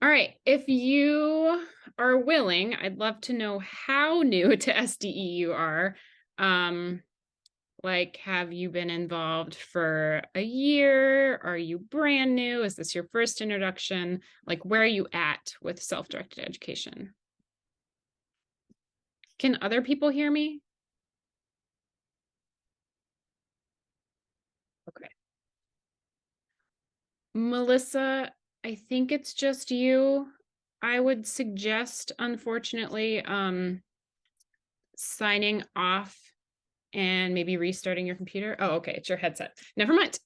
All right. If you are willing, I'd love to know how new to SDE you are. Um, like, have you been involved for a year? Are you brand new? Is this your first introduction? Like, where are you at with self-directed education? Can other people hear me? Okay. Melissa, I think it's just you. I would suggest, unfortunately, signing off and maybe restarting your computer. Oh, okay, it's your headset. Never mind.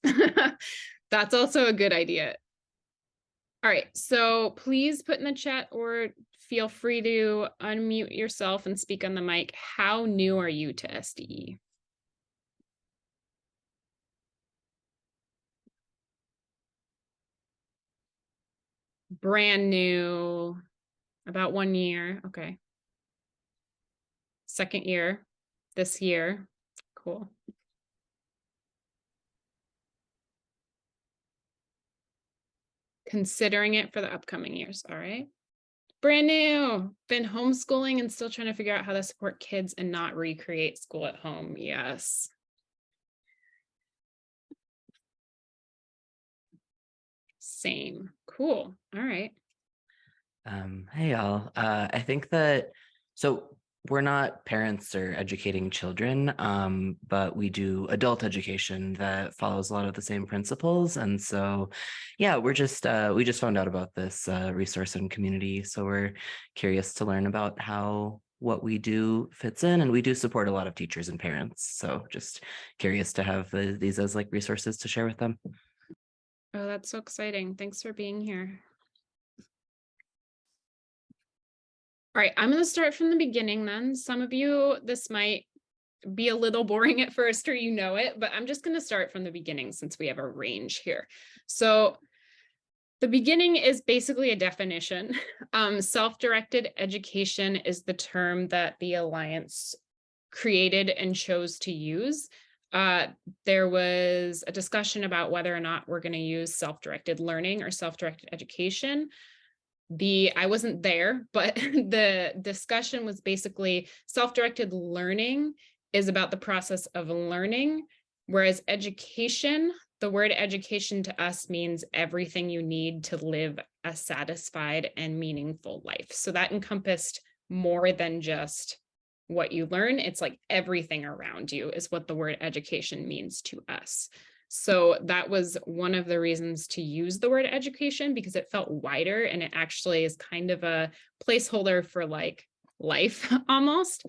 That's also a good idea. All right, so please put in the chat or feel free to unmute yourself and speak on the mic. How new are you to SDE? Brand new, about 1 year. Okay. Second year, this year. Cool. Considering it for the upcoming years. All right. Brand new. Been homeschooling and still trying to figure out how to support kids and not recreate school at home. Yes. Same. Cool. All right. Hey y'all. I think that so we're not parents or educating children, but we do adult education that follows a lot of the same principles. And so, yeah, we just found out about this resource and community. So we're curious to learn about how what we do fits in, and we do support a lot of teachers and parents. So just curious to have these as like resources to share with them. Oh, that's so exciting. Thanks for being here. All right, I'm going to start from the beginning then. Some of you, this might be a little boring at first or you know it, but I'm just going to start from the beginning since we have a range here. So the beginning is basically a definition. Self-directed education is the term that the Alliance created and chose to use. There was a discussion about whether or not we're going to use self-directed learning or self-directed education. I wasn't there, but the discussion was basically self-directed learning is about the process of learning, whereas education, the word education to us means everything you need to live a satisfied and meaningful life. So that encompassed more than just what you learn. It's like everything around you is what the word education means to us. So that was one of the reasons to use the word education, because it felt wider and it actually is kind of a placeholder for like life almost.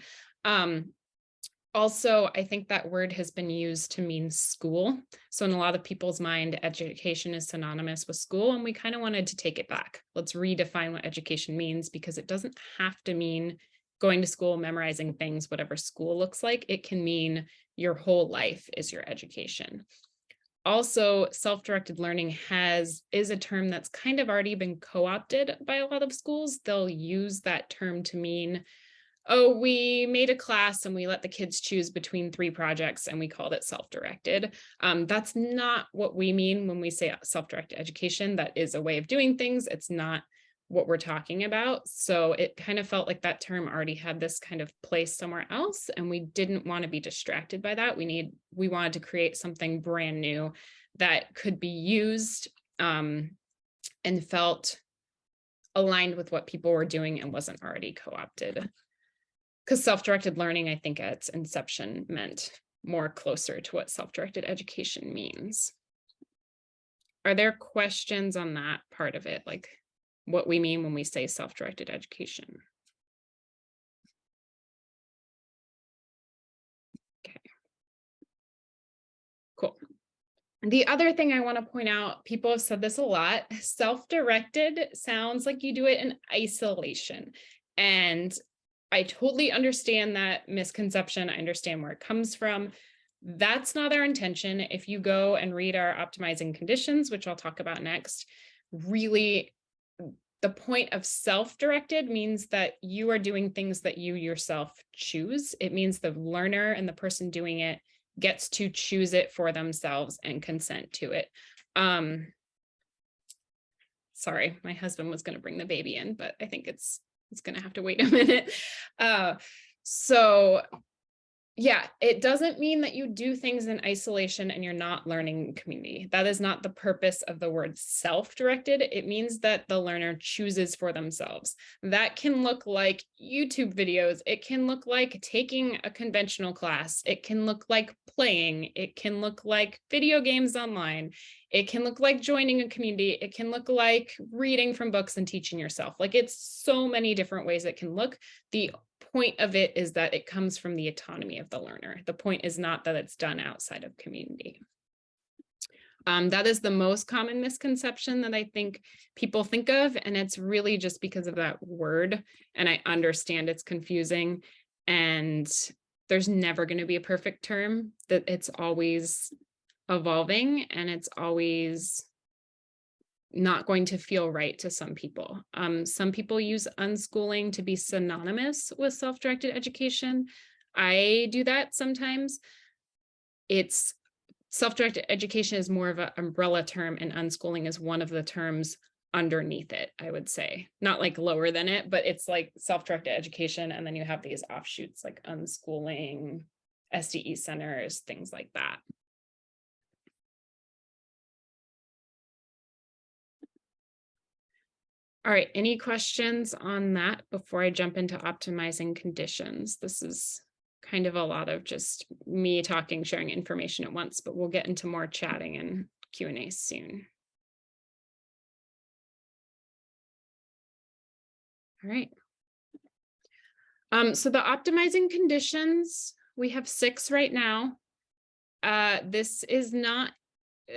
Also, I think that word has been used to mean school. So in a lot of people's mind, education is synonymous with school, and we kind of wanted to take it back. Let's redefine what education means, because it doesn't have to mean going to school, memorizing things, whatever school looks like. It can mean your whole life is your education. Also, self-directed learning is a term that's kind of already been co-opted by a lot of schools. They'll use that term to mean, oh, we made a class and we let the kids choose between 3 projects and we called it self-directed. That's not what we mean when we say self-directed education. That is a way of doing things. It's not what we're talking about. So it kind of felt like that term already had this kind of place somewhere else, and we didn't want to be distracted by that. We wanted to create something brand new that could be used and felt aligned with what people were doing and wasn't already co-opted. Because self-directed learning, I think at its inception meant more closer to what self-directed education means. Are there questions on that part of it? Like, what we mean when we say self-directed education? Okay. Cool. The other thing I want to point out, people have said this a lot, self-directed sounds like you do it in isolation. And I totally understand that misconception. I understand where it comes from. That's not our intention. If you go and read our optimizing conditions, which I'll talk about next, really the point of self-directed means that you are doing things that you yourself choose. It means the learner and the person doing it gets to choose it for themselves and consent to it. Sorry, my husband was going to bring the baby in, but I think it's going to have to wait a minute. So yeah, it doesn't mean that you do things in isolation and you're not learning in community. That is not the purpose of the word self-directed. It means that the learner chooses for themselves. That can look like YouTube videos. It can look like taking a conventional class. It can look like playing. It can look like video games online. It can look like joining a community. It can look like reading from books and teaching yourself. Like, it's so many different ways it can look. The point of it is that it comes from the autonomy of the learner. The point is not that it's done outside of community. That is the most common misconception that I think people think of, and it's really just because of that word. And I understand it's confusing, and there's never going to be a perfect term. That it's always evolving, and it's always not going to feel right to some people. Some people use unschooling to be synonymous with self-directed education. I do that sometimes. It's self-directed education is more of an umbrella term, and unschooling is one of the terms underneath it, I would say. Not like lower than it, but it's like self-directed education, and then you have these offshoots like unschooling, SDE centers, things like that. All right, any questions on that before I jump into optimizing conditions? This is kind of a lot of just me talking, sharing information at once, but we'll get into more chatting and Q&A soon. All right. So the optimizing conditions, we have 6 right now. This is not,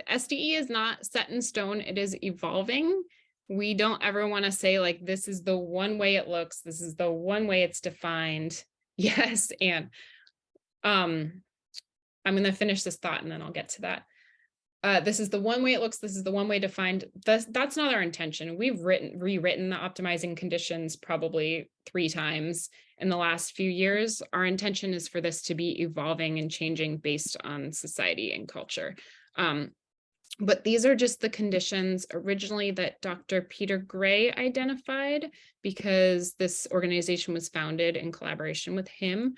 SDE is not set in stone. It is evolving. We don't ever want to say like, this is the one way it looks. This is the one way it's defined. Yes, and I'm going to finish this thought and then I'll get to that. This is the one way it looks. This is the one way defined. That's not our intention. We've rewritten the optimizing conditions probably 3 times in the last few years. Our intention is for this to be evolving and changing based on society and culture. But these are just the conditions originally that Dr. Peter Gray identified, because this organization was founded in collaboration with him.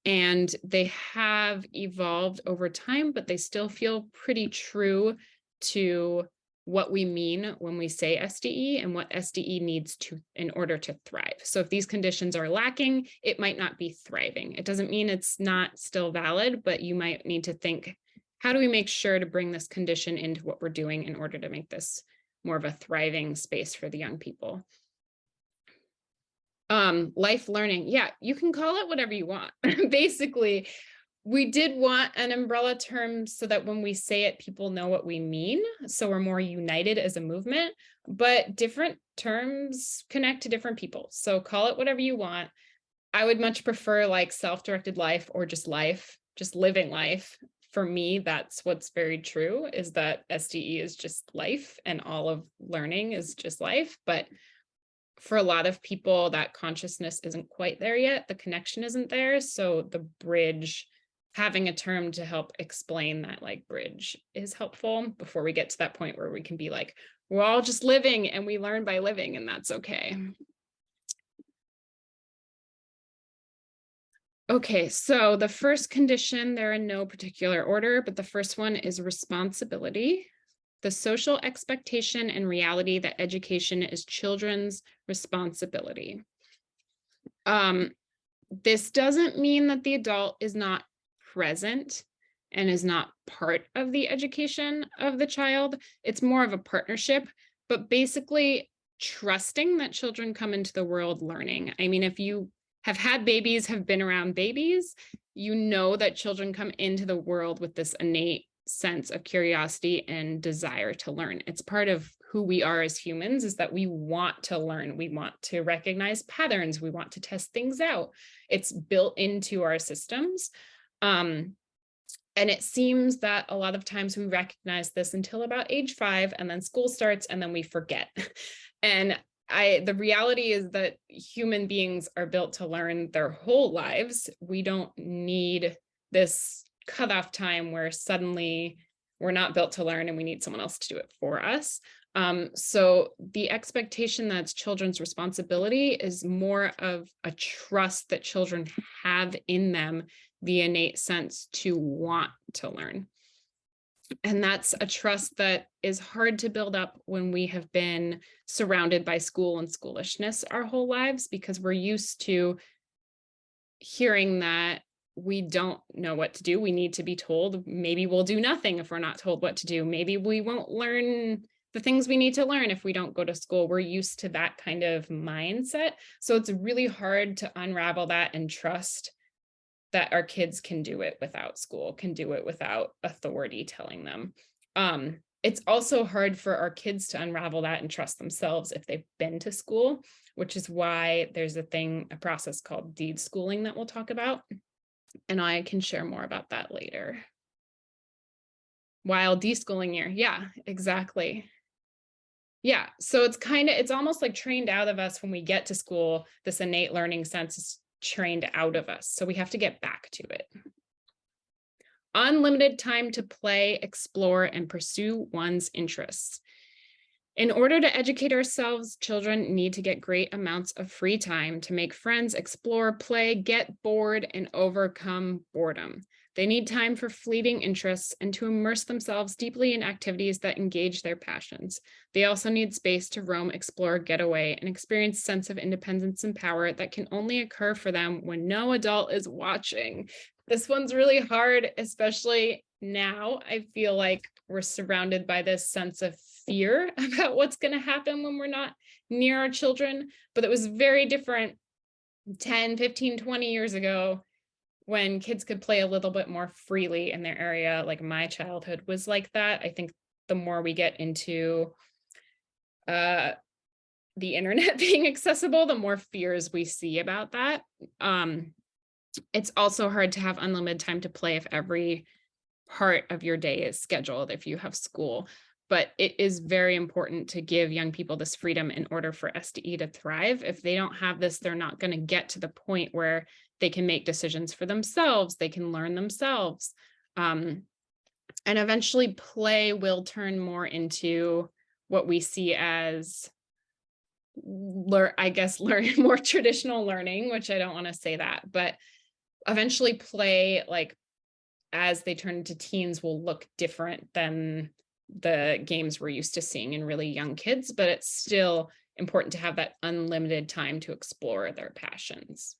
And they have evolved over time, but they still feel pretty true to what we mean when we say SDE and what SDE needs to in order to thrive. So if these conditions are lacking, it might not be thriving. It doesn't mean it's not still valid, but you might need to think, how do we make sure to bring this condition into what we're doing in order to make this more of a thriving space for the young people? Life learning. Yeah, you can call it whatever you want. Basically, we did want an umbrella term so that when we say it, people know what we mean. So we're more united as a movement, but different terms connect to different people. So call it whatever you want. I would much prefer like self-directed life or just life, just living life. For me, that's what's very true, is that SDE is just life and all of learning is just life. But for a lot of people, that consciousness isn't quite there yet. The connection isn't there. So the bridge, having a term to help explain that like bridge is helpful before we get to that point where we can be like, we're all just living and we learn by living, and that's okay. Okay, so the first condition, they're in no particular order, but the first one is responsibility. The social expectation and reality that education is children's responsibility. This doesn't mean that the adult is not present and is not part of the education of the child. It's more of a partnership, but basically trusting that children come into the world learning. I mean, if you have had babies, have been around babies, you know that children come into the world with this innate sense of curiosity and desire to learn. It's part of who we are as humans, is that we want to learn. We want to recognize patterns. We want to test things out. It's built into our systems. And it seems that a lot of times we recognize this until about age 5, and then school starts and then we forget. And the reality is that human beings are built to learn their whole lives. We don't need this cutoff time where suddenly We're not built to learn and we need someone else to do it for us. So the expectation that's children's responsibility is more of a trust that children have in them, the innate sense to want to learn. And that's a trust that is hard to build up when we have been surrounded by school and schoolishness our whole lives, because we're used to hearing that we don't know what to do. We need to be told. Maybe we'll do nothing if we're not told what to do. Maybe we won't learn the things we need to learn if we don't go to school. We're used to that kind of mindset. So it's really hard to unravel that and trust that our kids can do it without school, can do it without authority telling them. It's also hard for our kids to unravel that and trust themselves if they've been to school, which is why there's a process called deschooling that we'll talk about. And I can share more about that later. While deschooling year, yeah, exactly. Yeah, so it's almost like trained out of us when we get to school. This innate learning sense is trained out of us. So we have to get back to it. Unlimited time to play, explore, and pursue one's interests. In order to educate ourselves, children need to get great amounts of free time to make friends, explore, play, get bored, and overcome boredom. They need time for fleeting interests and to immerse themselves deeply in activities that engage their passions. They also need space to roam, explore, get away, and experience a sense of independence and power that can only occur for them when no adult is watching. This one's really hard, especially now. I feel like we're surrounded by this sense of fear about what's going to happen when we're not near our children. But it was very different 10, 15, 20 years ago when kids could play a little bit more freely in their area. Like my childhood was like that. I think the more we get into the internet being accessible, the more fears we see about that. It's also hard to have unlimited time to play if every part of your day is scheduled, if you have school. But it is very important to give young people this freedom in order for SDE to thrive. If they don't have this, they're not going to get to the point where they can make decisions for themselves. They can learn themselves. And eventually play will turn more into what we see as learn more traditional learning, which I don't want to say that, but eventually play, like as they turn into teens, will look different than the games we're used to seeing in really young kids, but it's still important to have that unlimited time to explore their passions.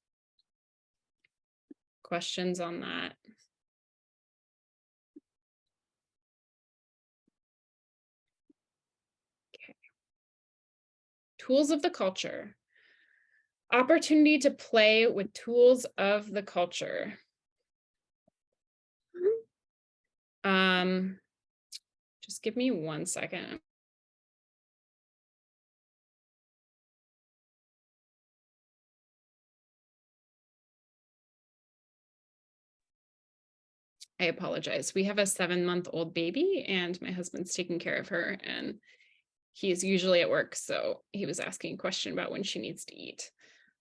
Questions on that? Okay. Tools of the culture. Opportunity to play with tools of the culture. Just give me 1 second. I apologize. We have a 7-month-old baby and my husband's taking care of her and he's usually at work. So he was asking a question about when she needs to eat.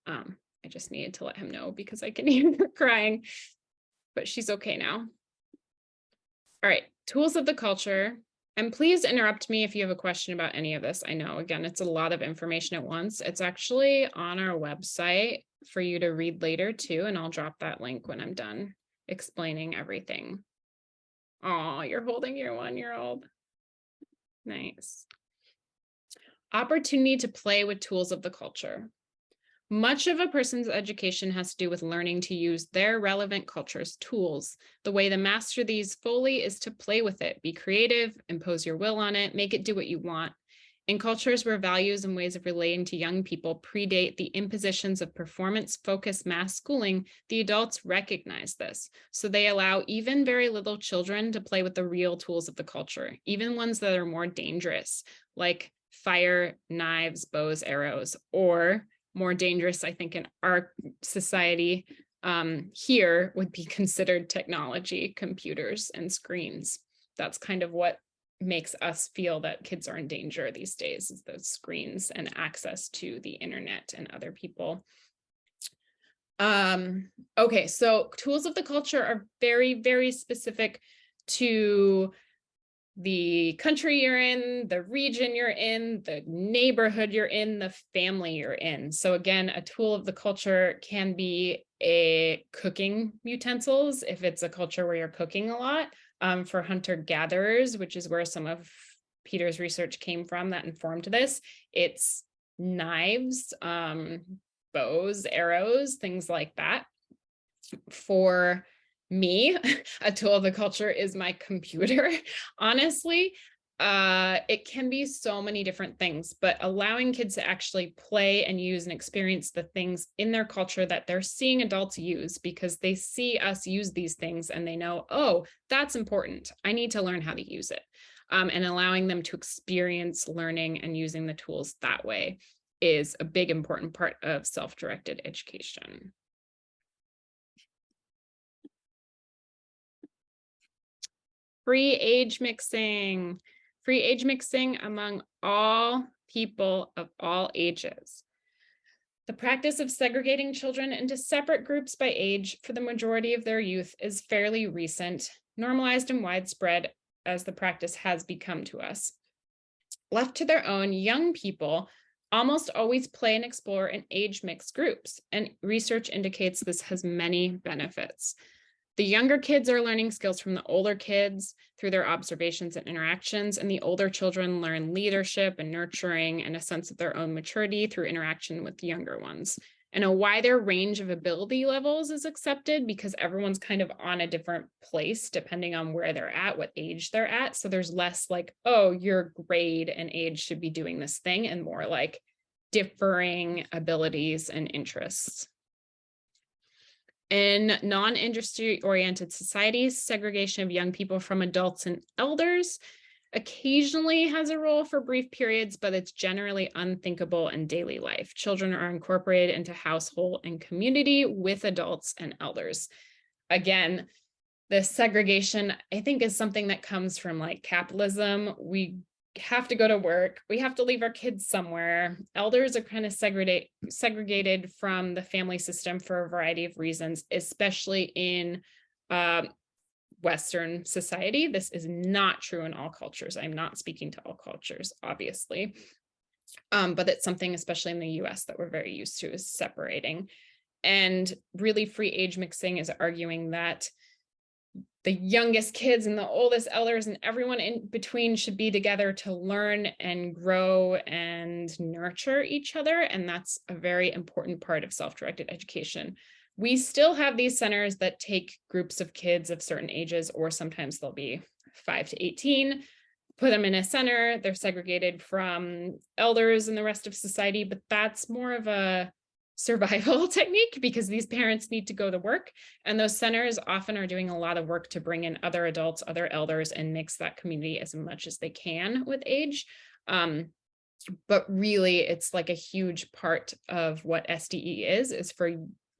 I just needed to let him know because I can hear her crying, but she's okay now. All right, tools of the culture. And please interrupt me if you have a question about any of this. I know, again, it's a lot of information at once. It's actually on our website for you to read later too, and I'll drop that link when I'm done explaining everything. Oh, you're holding your 1-year-old. Nice. Opportunity to play with tools of the culture. Much of a person's education has to do with learning to use their relevant culture's tools. The way to master these fully is to play with it, be creative, impose your will on it, make it do what you want. In cultures where values and ways of relating to young people predate the impositions of performance-focused mass schooling, the adults recognize this. So they allow even very little children to play with the real tools of the culture, even ones that are more dangerous, like fire, knives, bows, arrows, or more dangerous, I think, in our society here would be considered technology, computers, and screens. That's kind of what makes us feel that kids are in danger these days, is those screens and access to the internet and other people. Okay, so tools of the culture are very, very specific to the country you're in, the region you're in, the neighborhood you're in, the family you're in. So again, a tool of the culture can be a cooking utensils if it's a culture where you're cooking a lot. For hunter-gatherers, which is where some of Peter's research came from that informed this, it's knives, bows, arrows, things like that. For me, a tool of the culture is my computer. Honestly, it can be so many different things, but allowing kids to actually play and use and experience the things in their culture that they're seeing adults use, because they see us use these things and they know, oh, that's important, I need to learn how to use it. And allowing them to experience learning and using the tools that way is a big important part of self-directed education. Free age mixing. Free age mixing among all people of all ages. The practice of segregating children into separate groups by age for the majority of their youth is fairly recent, normalized and widespread as the practice has become to us. Left to their own, young people almost always play and explore in age-mixed groups, and research indicates this has many benefits. The younger kids are learning skills from the older kids through their observations and interactions, and the older children learn leadership and nurturing and a sense of their own maturity through interaction with the younger ones. And a wider range of ability levels is accepted because everyone's kind of on a different place depending on where they're at, what age they're at. So there's less like, oh, your grade and age should be doing this thing, and more like differing abilities and interests. In non-industry oriented societies, segregation of young people from adults and elders occasionally has a role for brief periods, but it's generally unthinkable in daily life. Children are incorporated into household and community with adults and elders. Again, the segregation, I think, is something that comes from like capitalism. We have to go to work. We have to leave our kids somewhere. Elders are kind of segregated from the family system for a variety of reasons, especially in Western society. This is not true in all cultures. I'm not speaking to all cultures, obviously. But it's something, especially in the US, that we're very used to, is separating. And really, free age mixing is arguing that the youngest kids and the oldest elders and everyone in between should be together to learn and grow and nurture each other. And that's a very important part of self-directed education. We still have these centers that take groups of kids of certain ages, or sometimes they'll be 5 to 18, put them in a center, they're segregated from elders and the rest of society, but that's more of a survival technique because these parents need to go to work, and those centers often are doing a lot of work to bring in other adults, other elders, and mix that community as much as they can with age. But really, it's like a huge part of what SDE is for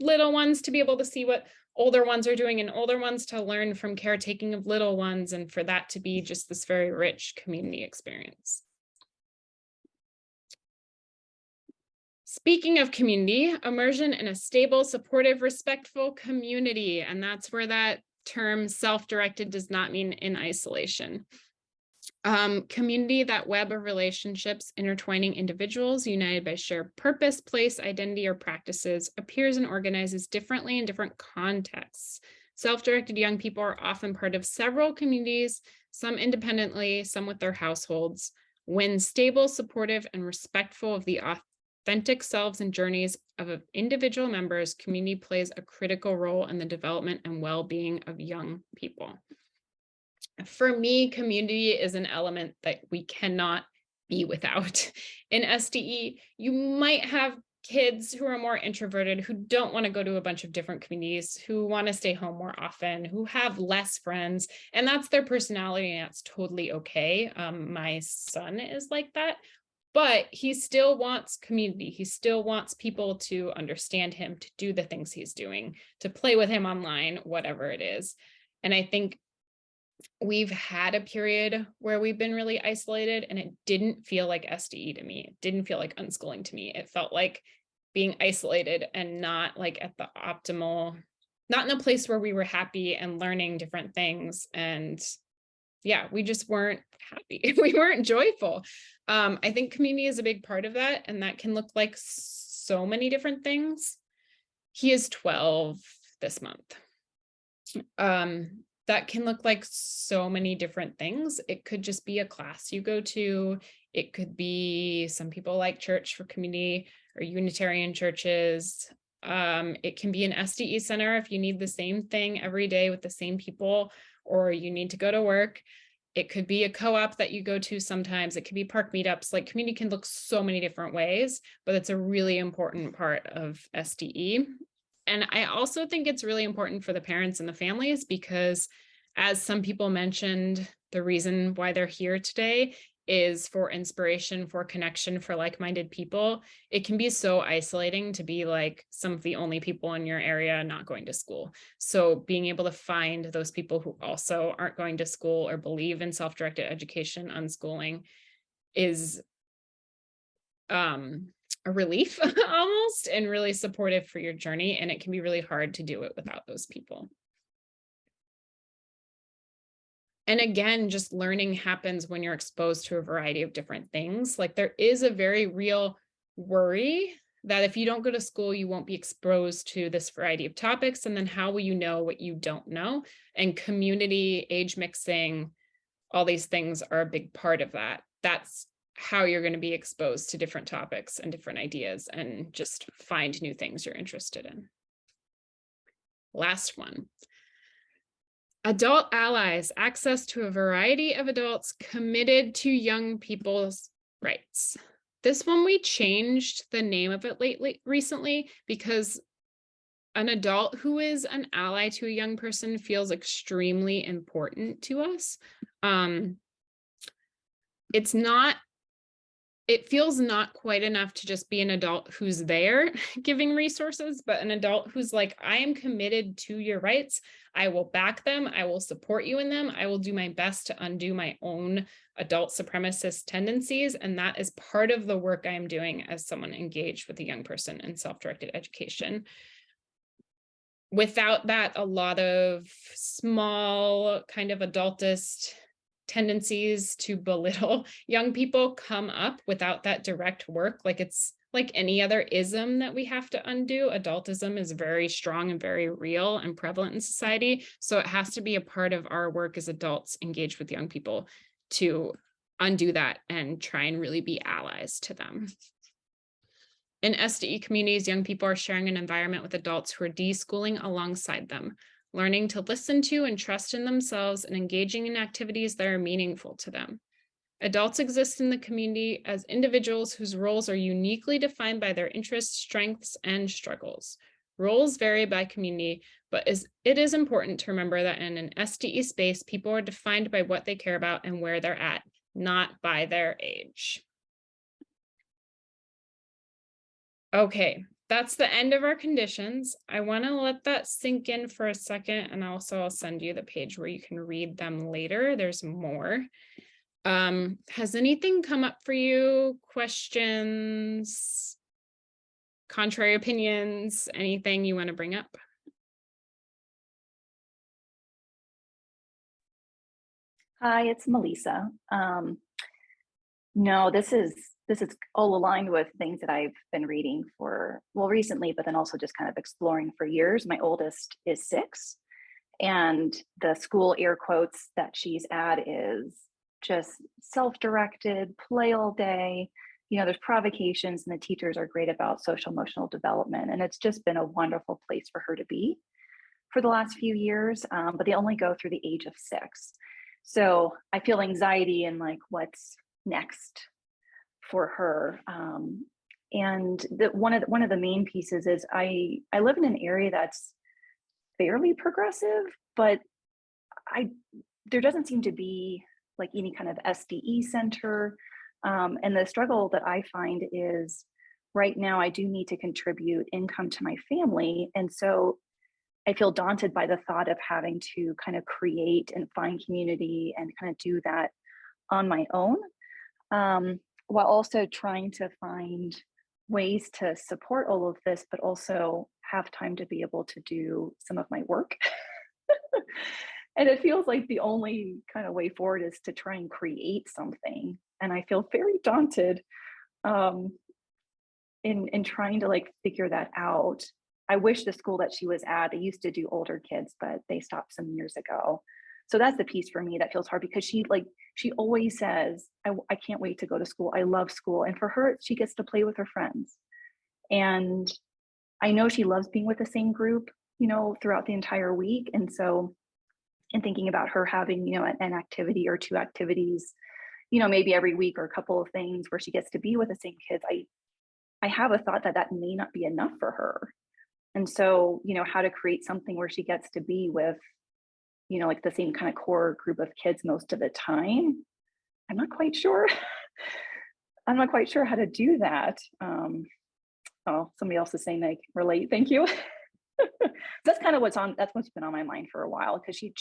little ones to be able to see what older ones are doing and older ones to learn from caretaking of little ones, and for that to be just this very rich community experience. Speaking of community, immersion in a stable, supportive, respectful community. And that's where that term self-directed does not mean in isolation. Community, that web of relationships intertwining individuals united by shared purpose, place, identity, or practices, appears and organizes differently in different contexts. Self-directed young people are often part of several communities, some independently, some with their households. When stable, supportive, and respectful of the authentic selves and journeys of individual members, community plays a critical role in the development and well-being of young people. For me, community is an element that we cannot be without. In SDE, you might have kids who are more introverted, who don't want to go to a bunch of different communities, who want to stay home more often, who have less friends, and that's their personality, and that's totally okay. My son is like that. But he still wants community. He still wants people to understand him, to do the things he's doing, to play with him online, whatever it is. And I think we've had a period where we've been really isolated, and it didn't feel like SDE to me. It didn't feel like unschooling to me. It felt like being isolated and not like at the optimal, not in a place where we were happy and learning different things and yeah, we just weren't happy. We weren't joyful. I think community is a big part of that, and that can look like so many different things. He is 12 this month. That can look like so many different things. It could just be a class you go to. It could be, some people like church for community or Unitarian churches. It can be an SDE center if you need the same thing every day with the same people, or you need to go to work. It could be a co-op that you go to sometimes. It could be park meetups. Like, community can look so many different ways, but it's a really important part of SDE. And I also think it's really important for the parents and the families because, as some people mentioned, the reason why they're here today is for inspiration, for connection, for like-minded people. It can be so isolating to be like some of the only people in your area not going to school. So being able to find those people who also aren't going to school or believe in self-directed education, unschooling, is a relief almost, and really supportive for your journey. And it can be really hard to do it without those people. And again, just learning happens when you're exposed to a variety of different things. Like, there is a very real worry that if you don't go to school, you won't be exposed to this variety of topics. And then how will you know what you don't know? And community, age mixing, all these things are a big part of that. That's how you're going to be exposed to different topics and different ideas and just find new things you're interested in. Last one. Adult allies, access to a variety of adults committed to young people's rights. This one, we changed the name of it recently because an adult who is an ally to a young person feels extremely important to us. It feels not quite enough to just be an adult who's there giving resources, but an adult who's like, I am committed to your rights. I will back them. I will support you in them. I will do my best to undo my own adult supremacist tendencies. And that is part of the work I am doing as someone engaged with a young person in self-directed education. Without that, a lot of small kind of adultist tendencies to belittle young people come up without that direct work. Like, it's like any other ism that we have to undo. Adultism is very strong and very real and prevalent in society. So it has to be a part of our work as adults engaged with young people to undo that and try and really be allies to them. In SDE communities, young people are sharing an environment with adults who are deschooling alongside them, learning to listen to and trust in themselves, and engaging in activities that are meaningful to them. Adults exist in the community as individuals whose roles are uniquely defined by their interests, strengths, and struggles. Roles vary by community, but it is important to remember that in an SDE space, people are defined by what they care about and where they're at, not by their age. Okay, that's the end of our conditions. I want to let that sink in for a second, and also I'll send you the page where you can read them later. There's more. Has anything come up for you? Questions, contrary opinions, anything you want to bring up? Hi, it's Melissa. No, this is all aligned with things that I've been reading for, well, recently, but then also just kind of exploring for years. My oldest is 6, and the school air quotes that she's at is just self-directed, play all day. You know, there's provocations, and the teachers are great about social emotional development. And it's just been a wonderful place for her to be for the last few years, but they only go through the age of 6. So I feel anxiety and like, what's next for her? And one of the main pieces is I live in an area that's fairly progressive, but there doesn't seem to be like any kind of SDE center. And the struggle that I find is right now I do need to contribute income to my family. And so I feel daunted by the thought of having to kind of create and find community and kind of do that on my own, while also trying to find ways to support all of this, but also have time to be able to do some of my work. And it feels like the only kind of way forward is to try and create something. And I feel very daunted um, in trying to like figure that out. I wish the school that she was at, they used to do older kids, but they stopped some years ago. So that's the piece for me that feels hard because she always says, I can't wait to go to school. I love school. And for her, she gets to play with her friends. And I know she loves being with the same group, throughout the entire week. And so, in thinking about her having, an activity or two activities, maybe every week or a couple of things where she gets to be with the same kids, I have a thought that may not be enough for her. And so, how to create something where she gets to be with, like the same kind of core group of kids most of the time. I'm not quite sure. I'm not quite sure how to do that. Oh, somebody else is saying they relate. Thank you. That's kind of that's what's been on my mind for a while, because she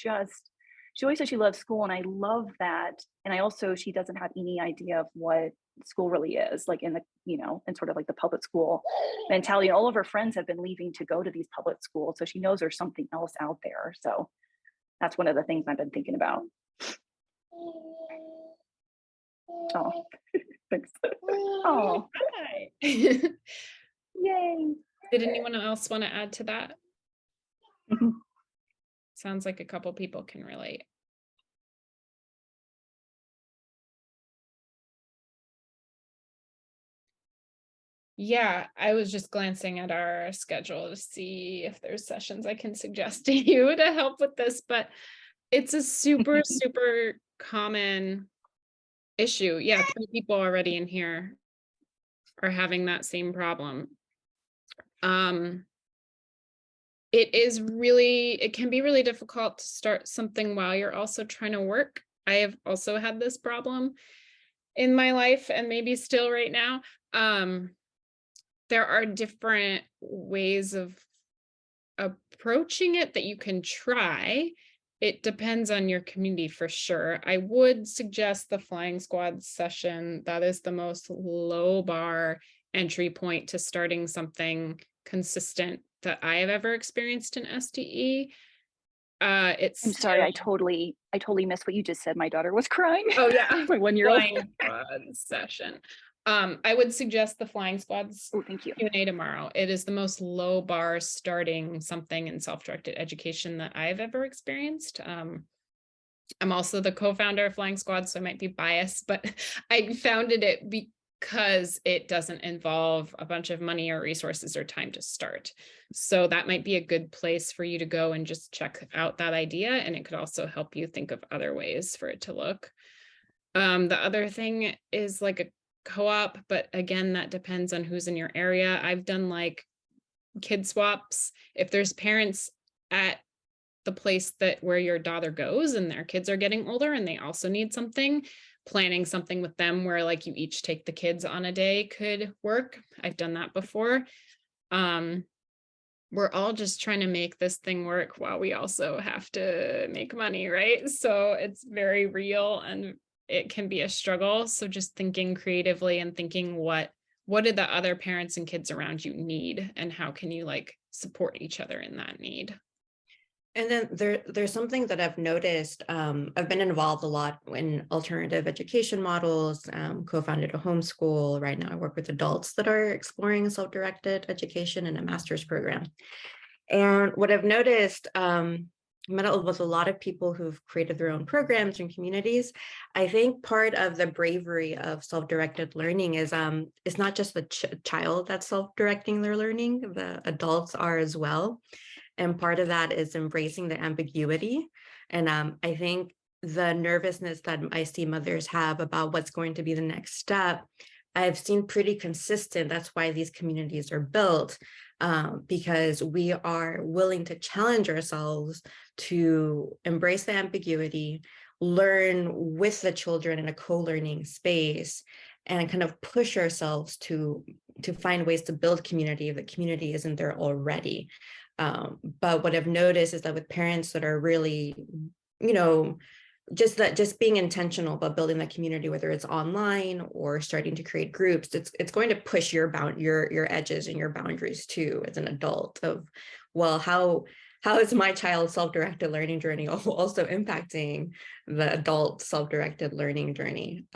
always says she loves school, and I love that. And she doesn't have any idea of what school really is, like in sort of like the public school mentality. And all of her friends have been leaving to go to these public schools, so she knows there's something else out there. So that's one of the things I've been thinking about. Oh, thanks. Oh, Hi. yay. Did anyone else want to add to that? Mhm. Sounds like a couple people can relate. Yeah, I was just glancing at our schedule to see if there's sessions I can suggest to you to help with this, but it's a super, super common issue. Yeah, 3 people already in here are having that same problem. It can be really difficult to start something while you're also trying to work. I have also had this problem in my life, and maybe still right now. There are different ways of approaching it that you can try. It depends on your community for sure. I would suggest the flying squad session. That is the most low bar entry point to starting something consistent that I have ever experienced in SDE. I'm sorry, I totally missed what you just said. My daughter was crying. Oh yeah, my 1-year-old. flying squad session. I would suggest the flying squads Oh, thank you. Q&A tomorrow. It is the most low bar starting something in self-directed education that I've ever experienced. I'm also the co-founder of Flying Squad, so I might be biased, but I founded it because it doesn't involve a bunch of money or resources or time to start. So that might be a good place for you to go and just check out that idea. And it could also help you think of other ways for it to look. The other thing is like a co-op, but again, that depends on who's in your area. I've done like kid swaps. If there's parents at the place where your daughter goes and their kids are getting older and they also need something, planning something with them where like you each take the kids on a day could work. I've done that before. We're all just trying to make this thing work while we also have to make money, right? So it's very real and it can be a struggle. So just thinking creatively and thinking what do the other parents and kids around you need, and how can you like support each other in that need? And then there's something that I've noticed. I've been involved a lot in alternative education models, co-founded a homeschool. Right now I work with adults that are exploring self-directed education in a master's program. And what I've noticed, met with a lot of people who've created their own programs and communities. I think part of the bravery of self-directed learning is it's not just the child that's self-directing their learning, the adults are as well. And part of that is embracing the ambiguity. And I think the nervousness that I see mothers have about what's going to be the next step, I've seen pretty consistent. That's why these communities are built, because we are willing to challenge ourselves to embrace the ambiguity, learn with the children in a co-learning space, and kind of push ourselves to find ways to build community if the community isn't there already. But what I've noticed is that with parents that are really, just being intentional about building that community, whether it's online or starting to create groups, it's going to push your edges and your boundaries too as an adult of, well, how how is my child's self-directed learning journey also impacting the adult self-directed learning journey?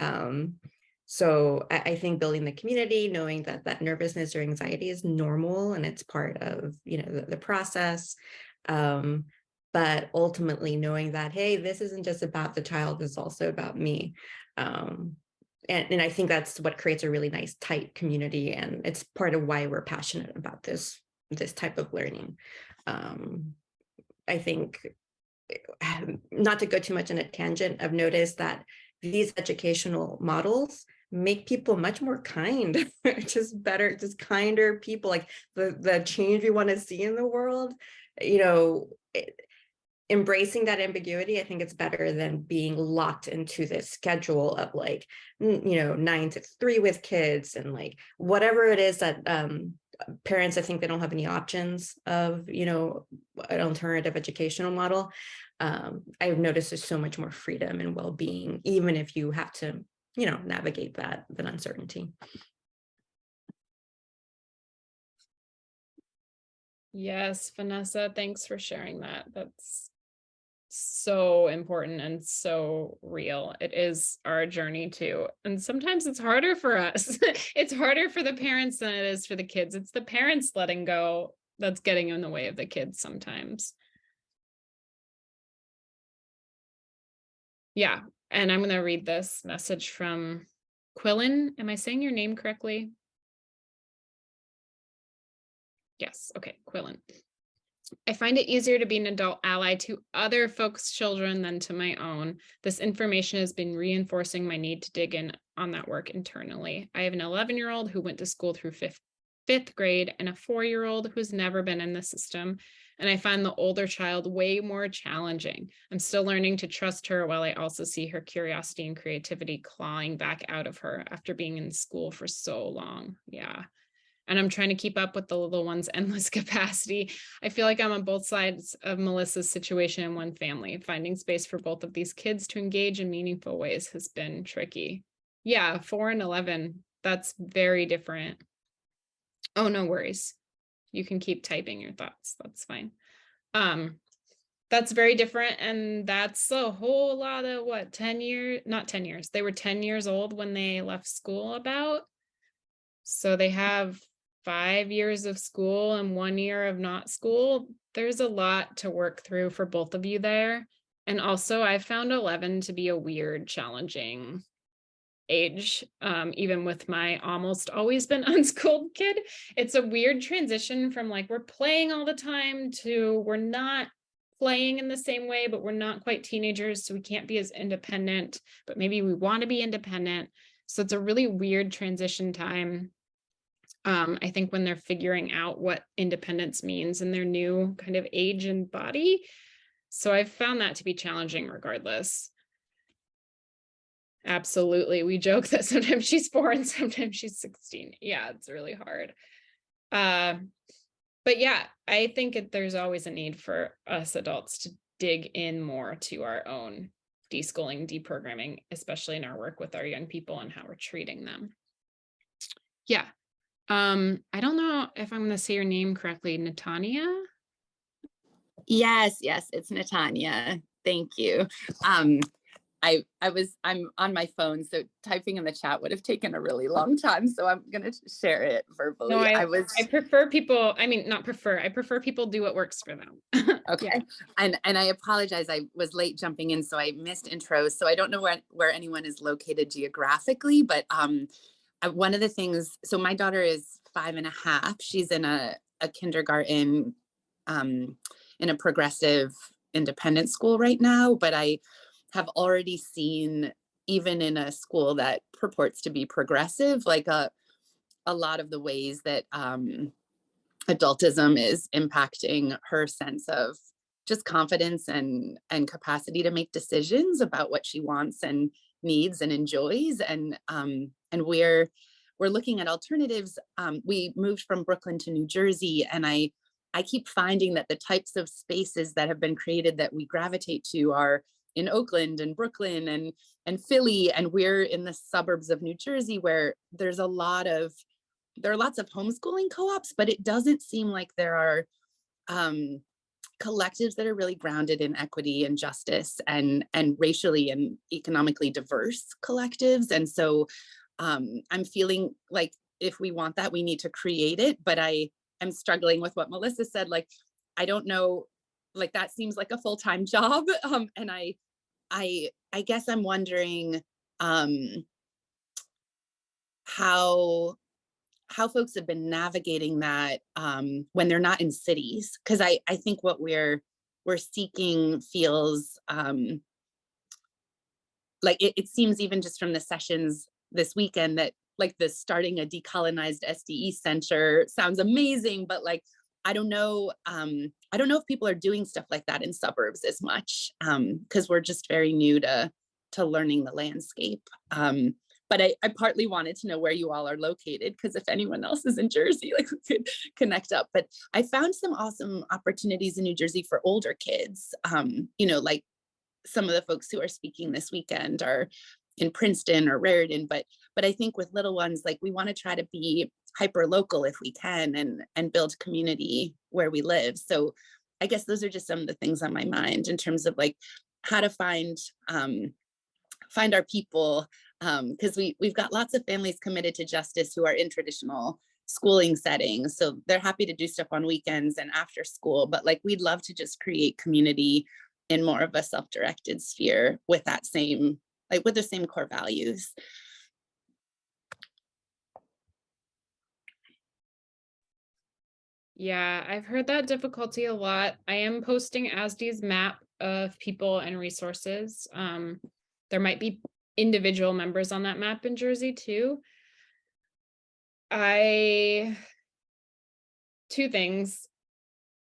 So I think building the community, knowing that that nervousness or anxiety is normal and it's part of, you know, the process. But ultimately knowing that, hey, this isn't just about the child, it's also about me. And I think that's what creates a really nice, tight community. And it's part of why we're passionate about this type of learning. I think, not to go too much on a tangent, I've noticed that these educational models make people much more kind, just better, just kinder people, like the change we want to see in the world, you know, embracing that ambiguity. I think it's better than being locked into this schedule of like, you know, 9 to 3 with kids and like whatever it is that parents, I think they don't have any options of, you know, an alternative educational model. I've noticed there's so much more freedom and well-being, even if you have to, you know, navigate that uncertainty. Yes, Vanessa, thanks for sharing that. That's so important and so real. It is our journey too. And sometimes it's harder for us. It's harder for the parents than it is for the kids. It's the parents letting go that's getting in the way of the kids sometimes. Yeah. And I'm going to read this message from Quillen. Am I saying your name correctly? Yes. Okay. Quillen. I find it easier to be an adult ally to other folks' children than to my own. This information has been reinforcing my need to dig in on that work internally. I have an 11-year-old who went to school through fifth grade and a 4-year-old who's never been in the system. And I find the older child way more challenging. I'm still learning to trust her while I also see her curiosity and creativity clawing back out of her after being in school for so long. Yeah. And I'm trying to keep up with the little one's endless capacity. I feel like I'm on both sides of Melissa's situation in one family. Finding space for both of these kids to engage in meaningful ways has been tricky. Yeah, 4 and 11, that's very different. Oh, no worries. You can keep typing your thoughts. That's fine. That's very different. And that's a whole lot of what, 10 years, not 10 years. They were 10 years old when they left school about. So they have 5 years of school and 1 year of not school. There's a lot to work through for both of you there. And also I found 11 to be a weird, challenging age, even with my almost always been unschooled kid. It's a weird transition from like, we're playing all the time to we're not playing in the same way, but we're not quite teenagers. So we can't be as independent, but maybe we want to be independent. So it's a really weird transition time. I think when they're figuring out what independence means in their new kind of age and body. So I've found that to be challenging regardless. Absolutely. We joke that sometimes she's 4 and sometimes she's 16. Yeah, it's really hard. But yeah, I think there's always a need for us adults to dig in more to our own deschooling, deprogramming, especially in our work with our young people and how we're treating them. Yeah. I don't know if I'm going to say your name correctly, Natania. Yes, it's Natania. Thank you. I'm on my phone, so typing in the chat would have taken a really long time. So I'm going to share it verbally. No, I prefer people, I mean, not prefer, I prefer people do what works for them. Okay. Yeah. And I apologize. I was late jumping in, so I missed intros. So I don't know where anyone is located geographically, but one of the things, so my daughter is 5.5. She's in a kindergarten, in a progressive independent school right now, but I have already seen, even in a school that purports to be progressive, like a lot of the ways that adultism is impacting her sense of just confidence and capacity to make decisions about what she wants and needs and enjoys. And we're looking at alternatives. We moved from Brooklyn to New Jersey, and I keep finding that the types of spaces that have been created that we gravitate to are in Oakland and Brooklyn and Philly, and we're in the suburbs of New Jersey, where there are lots of homeschooling co-ops, but it doesn't seem like there are collectives that are really grounded in equity and justice and racially and economically diverse collectives. And so I'm feeling like if we want that, we need to create it. But I am struggling with what Melissa said. Like, I don't know, like that seems like a full-time job. And I guess I'm wondering how folks have been navigating that when they're not in cities. Because I think what we're seeking feels like it seems even just from the sessions this weekend that like the starting a decolonized SDE center sounds amazing, but like I don't know if people are doing stuff like that in suburbs as much because we're just very new to learning the landscape. But I partly wanted to know where you all are located, because if anyone else is in Jersey, like we could connect up. But I found some awesome opportunities in New Jersey for older kids. Like some of the folks who are speaking this weekend are in Princeton or Raritan, but I think with little ones, like we want to try to be hyper local if we can and build community where we live. So I guess those are just some of the things on my mind in terms of like how to find our people, because we've got lots of families committed to justice who are in traditional schooling settings. So they're happy to do stuff on weekends and after school, but like we'd love to just create community in more of a self-directed sphere with that same, like with the same core values. Yeah, I've heard that difficulty a lot. I am posting ASDE's map of people and resources. There might be individual members on that map in Jersey too. Two things.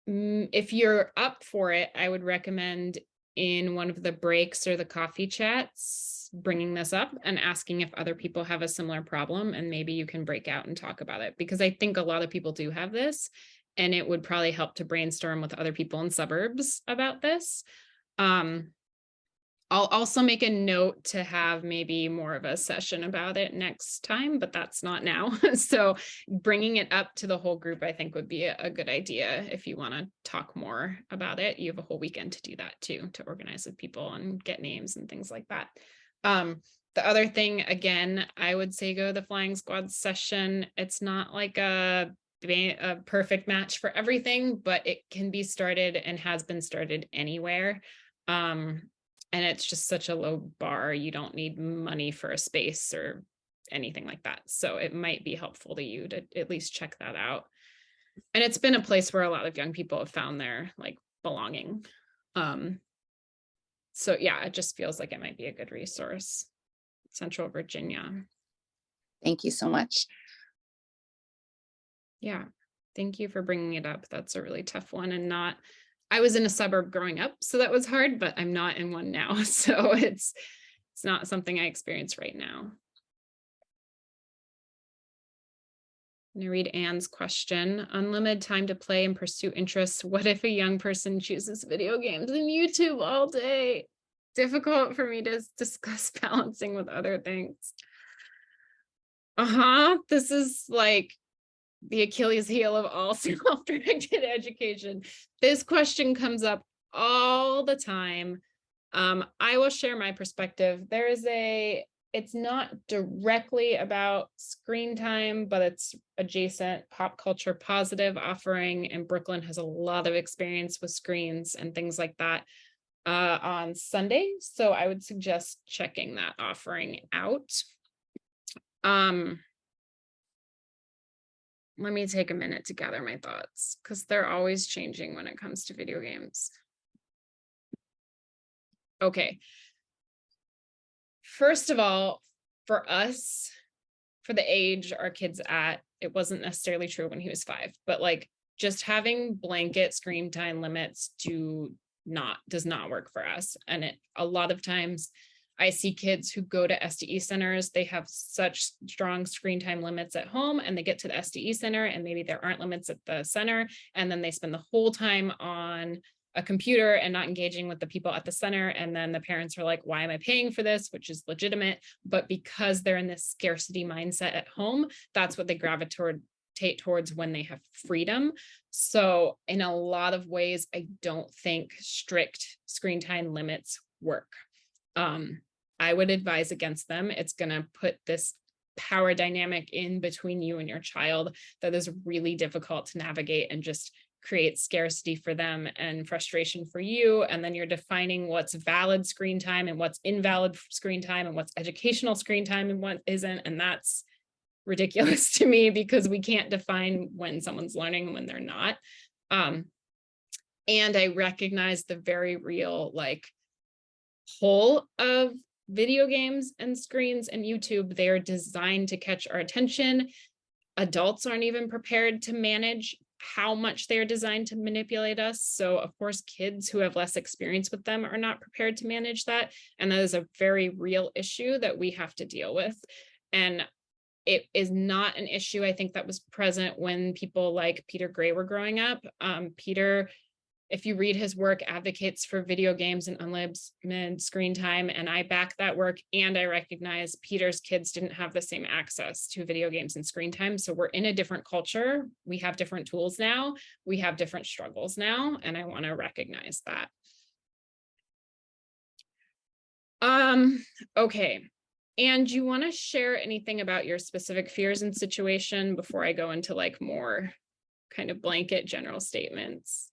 If you're up for it, I would recommend in one of the breaks or the coffee chats, bringing this up and asking if other people have a similar problem, and maybe you can break out and talk about it, because I think a lot of people do have this, and it would probably help to brainstorm with other people in suburbs about this. I'll also make a note to have maybe more of a session about it next time, but that's not now. So bringing it up to the whole group, I think would be a good idea. If you want to talk more about it, you have a whole weekend to do that too, to organize with people and get names and things like that. The other thing, again, I would say go to the Flying Squad session. It's not like a perfect match for everything, but it can be started and has been started anywhere. And it's just such a low bar. You don't need money for a space or anything like that. So it might be helpful to you to at least check that out. And it's been a place where a lot of young people have found their like belonging. So yeah, it just feels like it might be a good resource. Central Virginia. Thank you so much. Yeah, thank you for bringing it up. That's a really tough one, and I was in a suburb growing up, so that was hard, but I'm not in one now. So it's not something I experience right now. I'm gonna read Anne's question. Unlimited time to play and pursue interests. What if a young person chooses video games and YouTube all day? Difficult for me to discuss balancing with other things. This is like the Achilles heel of all self-directed education. This question comes up all the time. I will share my perspective. It's not directly about screen time, but it's adjacent. Pop Culture Positive offering in Brooklyn has a lot of experience with screens and things like that on Sunday. So I would suggest checking that offering out. Let me take a minute to gather my thoughts, because they're always changing when it comes to video games. Okay. First of all, for us, for the age our kid's at, it wasn't necessarily true when he was 5, but like just having blanket screen time limits does not work for us. And a lot of times I see kids who go to SDE centers, they have such strong screen time limits at home, and they get to the SDE center and maybe there aren't limits at the center. And then they spend the whole time on a computer and not engaging with the people at the center. And then the parents are like, why am I paying for this? Which is legitimate. But because they're in this scarcity mindset at home, that's what they gravitate gravitate towards when they have freedom. So in a lot of ways, I don't think strict screen time limits work. I would advise against them. It's going to put this power dynamic in between you and your child that is really difficult to navigate and just creates scarcity for them and frustration for you. And then you're defining what's valid screen time and what's invalid screen time and what's educational screen time and what isn't. And that's ridiculous to me because we can't define when someone's learning and when they're not. And I recognize the very real like whole of video games and screens and YouTube. They're designed to catch our attention. Adults aren't even prepared to manage how much they're designed to manipulate us. So of course, kids who have less experience with them are not prepared to manage that. And that is a very real issue that we have to deal with. And it is not an issue, I think, that was present when people like Peter Gray were growing up. Peter, if you read his work, advocates for video games and unlimited screen time, and I back that work. And I recognize Peter's kids didn't have the same access to video games and screen time. So we're in a different culture. We have different tools now. We have different struggles now, and I want to recognize that. Okay. And you want to share anything about your specific fears and situation before I go into like more kind of blanket general statements?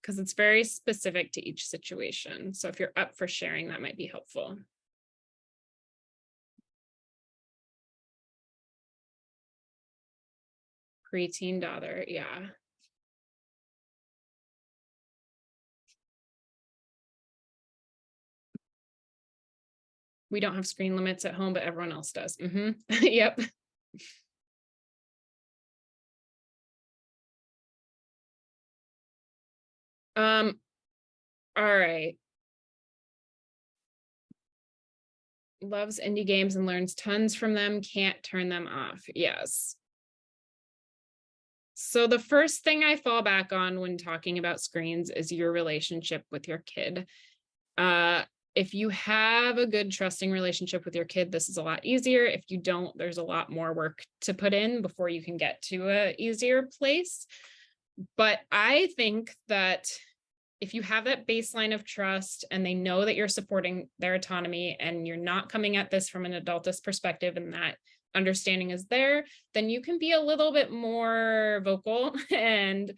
Because it's very specific to each situation. So if you're up for sharing, that might be helpful. Preteen daughter, yeah. We don't have screen limits at home, but everyone else does. Yep. All right. Loves indie games and learns tons from them, can't turn them off. Yes. So the first thing I fall back on when talking about screens is your relationship with your kid. If you have a good trusting relationship with your kid, this is a lot easier. If you don't, there's a lot more work to put in before you can get to an easier place. But I think that if you have that baseline of trust and they know that you're supporting their autonomy and you're not coming at this from an adultist perspective and that understanding is there, then you can be a little bit more vocal and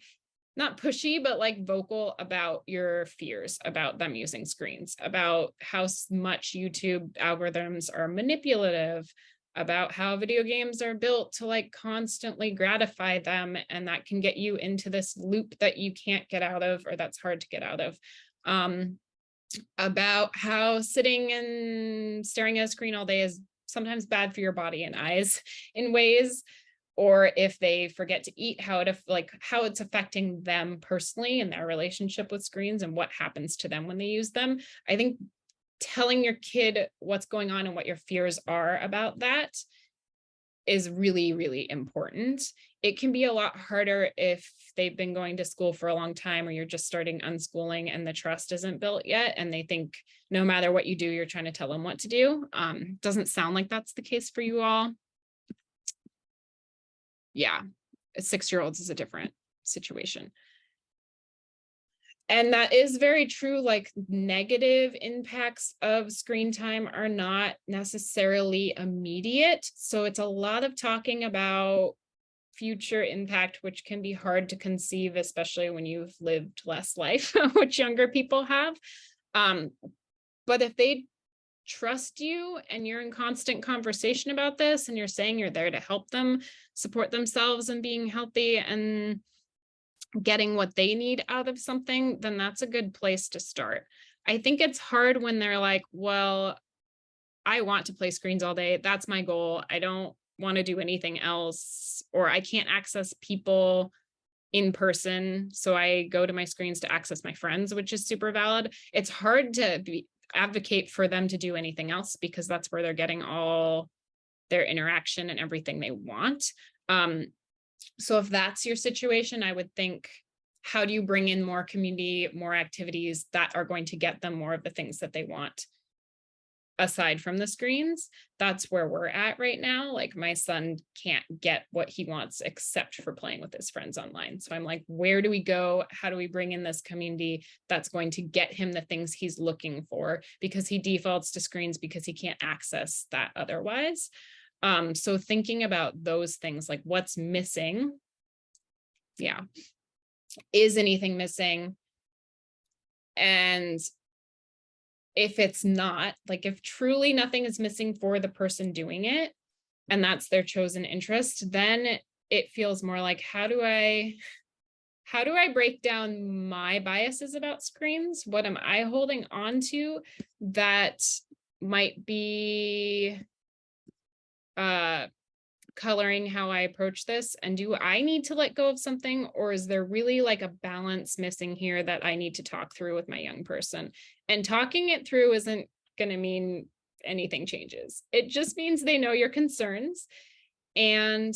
not pushy, but like vocal about your fears about them using screens, about how much YouTube algorithms are manipulative, about how video games are built to like constantly gratify them. And that can get you into this loop that you can't get out of, or that's hard to get out of. About how sitting and staring at a screen all day is sometimes bad for your body and eyes in ways, or if they forget to eat, how it's affecting them personally and their relationship with screens and what happens to them when they use them. I think telling your kid what's going on and what your fears are about that is really, really important. It can be a lot harder if they've been going to school for a long time or you're just starting unschooling and the trust isn't built yet and they think no matter what you do, you're trying to tell them what to do. Doesn't sound like that's the case for you all. Yeah, 6-year-olds is a different situation. And that is very true. Like negative impacts of screen time are not necessarily immediate. So it's a lot of talking about future impact, which can be hard to conceive, especially when you've lived less life, which younger people have. But if they trust you and you're in constant conversation about this and you're saying you're there to help them support themselves and being healthy and getting what they need out of something, then that's a good place to start. I think it's hard when they're like, well, I want to play screens all day. That's my goal. I don't want to do anything else, or I can't access people in person. So I go to my screens to access my friends, which is super valid. It's hard to advocate for them to do anything else because that's where they're getting all their interaction and everything they want. So if that's your situation, I would think, how do you bring in more community, more activities that are going to get them more of the things that they want? aside from the screens, that's where we're at right now. Like my son can't get what he wants except for playing with his friends online. So I'm like, where do we go? How do we bring in this community that's going to get him the things he's looking for? Because he defaults to screens because he can't access that otherwise. So thinking about those things, like what's missing. Yeah. Is anything missing? And if it's not, like if truly nothing is missing for the person doing it, and that's their chosen interest, then it feels more like, how do I break down my biases about screens? What am I holding on to that might be coloring how I approach this? And do I need to let go of something, or is there really like a balance missing here that I need to talk through with my young person? And talking it through isn't going to mean anything changes. It just means they know your concerns, and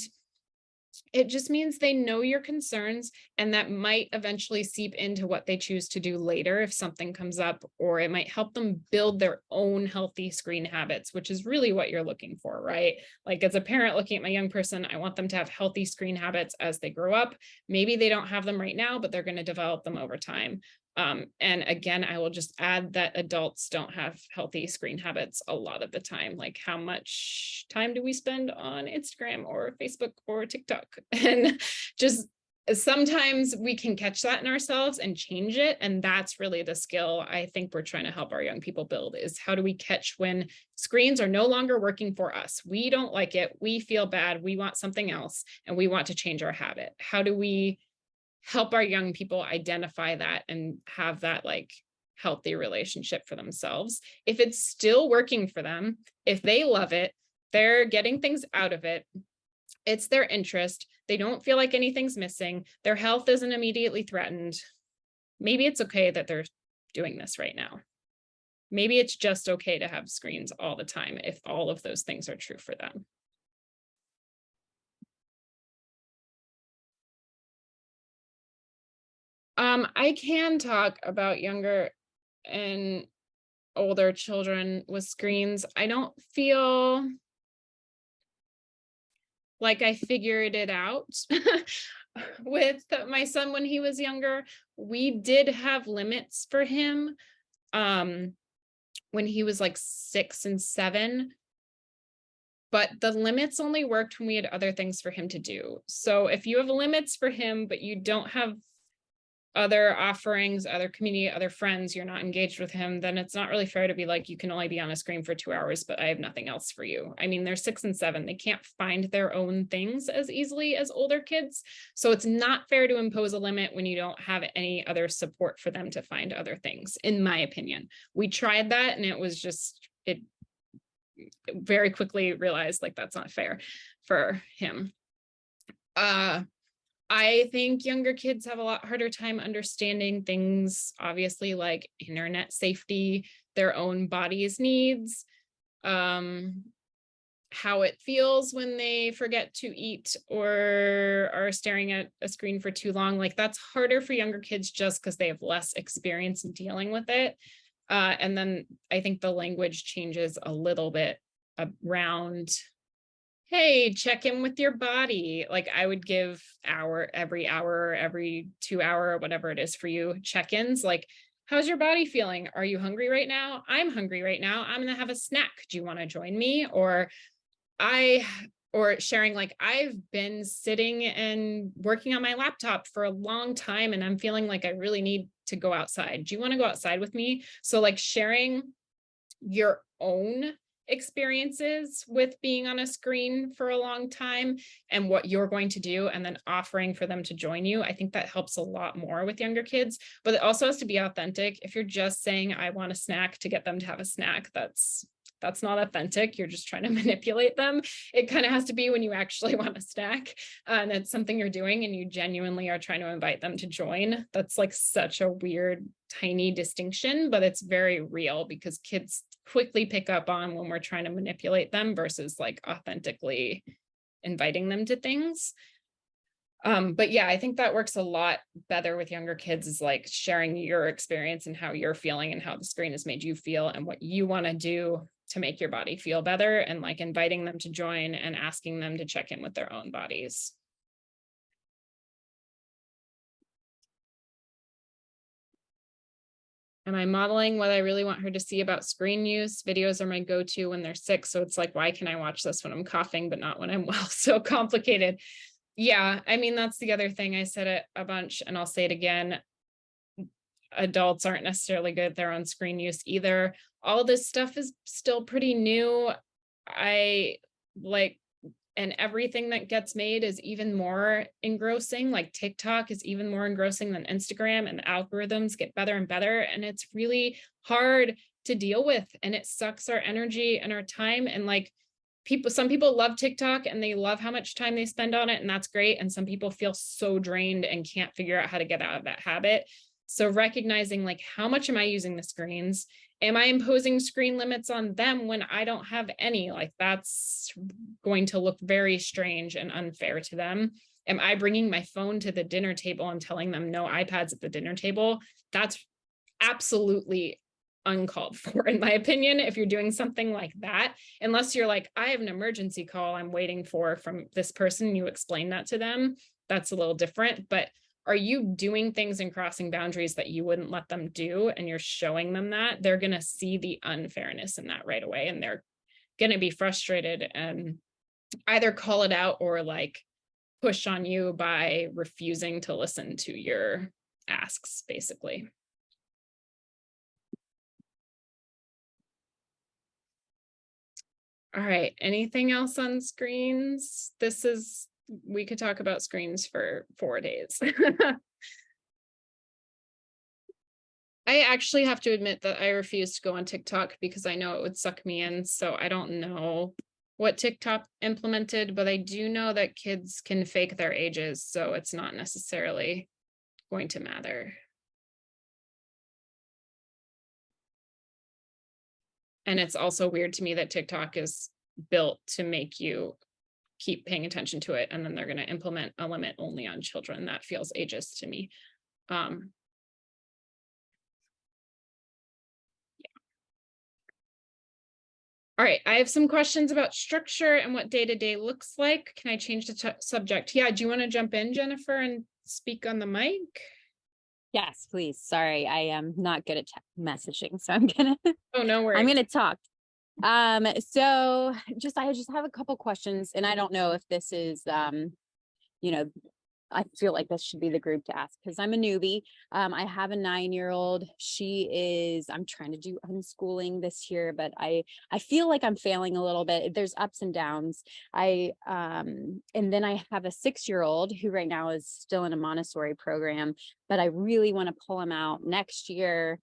it just means they know your concerns, and that might eventually seep into what they choose to do later if something comes up, or it might help them build their own healthy screen habits, which is really what you're looking for, right? Like as a parent looking at my young person, I want them to have healthy screen habits as they grow up. Maybe they don't have them right now, but they're going to develop them over time. And again, I will just add that adults don't have healthy screen habits a lot of the time. Like how much time do we spend on Instagram or Facebook or TikTok? And just sometimes we can catch that in ourselves and change it. And that's really the skill I think we're trying to help our young people build, is how do we catch when screens are no longer working for us? We don't like it. We feel bad. We want something else, and we want to change our habit. How do we help our young people identify that and have that like healthy relationship for themselves? If it's still working for them, if they love it, they're getting things out of it, it's their interest, they don't feel like anything's missing, their health isn't immediately threatened, maybe it's okay that they're doing this right now. Maybe it's just okay to have screens all the time if all of those things are true for them. I can talk about younger and older children with screens. I don't feel like I figured it out with my son when he was younger. We did have limits for him when he was like 6 and 7, but the limits only worked when we had other things for him to do. So if you have limits for him, but you don't have other offerings, other community, other friends, you're not engaged with him, then it's not really fair to be like, you can only be on a screen for 2 hours, but I have nothing else for you. I mean, they're 6 and 7. They can't find their own things as easily as older kids. So it's not fair to impose a limit when you don't have any other support for them to find other things, in my opinion. We tried that and it was just, it very quickly realized like that's not fair for him. I think younger kids have a lot harder time understanding things, obviously, like internet safety, their own body's needs, how it feels when they forget to eat or are staring at a screen for too long. Like that's harder for younger kids just because they have less experience in dealing with it. And then I think the language changes a little bit around, hey, check in with your body. Like I would give every hour, every 2 hour, whatever it is for you, check-ins. Like, how's your body feeling? Are you hungry right now? I'm hungry right now. I'm going to have a snack. Do you want to join me? Or sharing, like, I've been sitting and working on my laptop for a long time and I'm feeling like I really need to go outside. Do you want to go outside with me? So like sharing your own experiences with being on a screen for a long time and what you're going to do, and then offering for them to join you. I think that helps a lot more with younger kids, but it also has to be authentic. If you're just saying, I want a snack to get them to have a snack, that's not authentic. You're just trying to manipulate them. It kind of has to be when you actually want a snack and it's something you're doing and you genuinely are trying to invite them to join. That's like such a weird, tiny distinction, but it's very real because kids quickly pick up on when we're trying to manipulate them versus like authentically inviting them to things. But yeah, I think that works a lot better with younger kids, is like sharing your experience and how you're feeling and how the screen has made you feel and what you want to do. to make your body feel better, and like inviting them to join and asking them to check in with their own bodies. Am I modeling what I really want her to see about screen use? Videos are my go-to when they're sick. So it's like, why can I watch this when I'm coughing, but not when I'm well? So complicated. Yeah, I mean, that's the other thing. I said it a bunch and I'll say it again. Adults aren't necessarily good at their own screen use either. All this stuff is still pretty new. And everything that gets made is even more engrossing. Like TikTok is even more engrossing than Instagram, and the algorithms get better and better. And it's really hard to deal with, and it sucks our energy and our time. And like some people love TikTok and they love how much time they spend on it, and that's great. And some people feel so drained and can't figure out how to get out of that habit. So recognizing like, how much am I using the screens? Am I imposing screen limits on them when I don't have any? Like, that's going to look very strange and unfair to them. Am I bringing my phone to the dinner table and telling them no iPads at the dinner table? That's absolutely uncalled for, in my opinion, if you're doing something like that. Unless you're like, I have an emergency call I'm waiting for from this person, you explain that to them. That's a little different. But are you doing things and crossing boundaries that you wouldn't let them do, and you're showing them that, they're going to see the unfairness in that right away, and they're going to be frustrated and either call it out or like push on you by refusing to listen to your asks, basically. All right, anything else on screens? We could talk about screens for 4 days. I actually have to admit that I refuse to go on TikTok because I know it would suck me in. So I don't know what TikTok implemented, but I do know that kids can fake their ages. So it's not necessarily going to matter. And it's also weird to me that TikTok is built to make you keep paying attention to it, and then they're going to implement a limit only on children. That feels ageist to me. Yeah. All right, I have some questions about structure and what day-to-day looks like. Can I change the subject? Yeah, do you want to jump in, Jennifer, and speak on the mic? Yes, please. Sorry, I am not good at messaging, so I'm gonna Oh, no worries. I'm gonna talk. So I just have a couple questions, and I don't know if this is you know, I feel like this should be the group to ask because I'm a newbie. I have a 9-year-old. I'm trying to do unschooling this year, but I feel like I'm failing a little bit. There's ups and downs. And then I have a 6-year-old who right now is still in a Montessori program, but I really want to pull him out next year.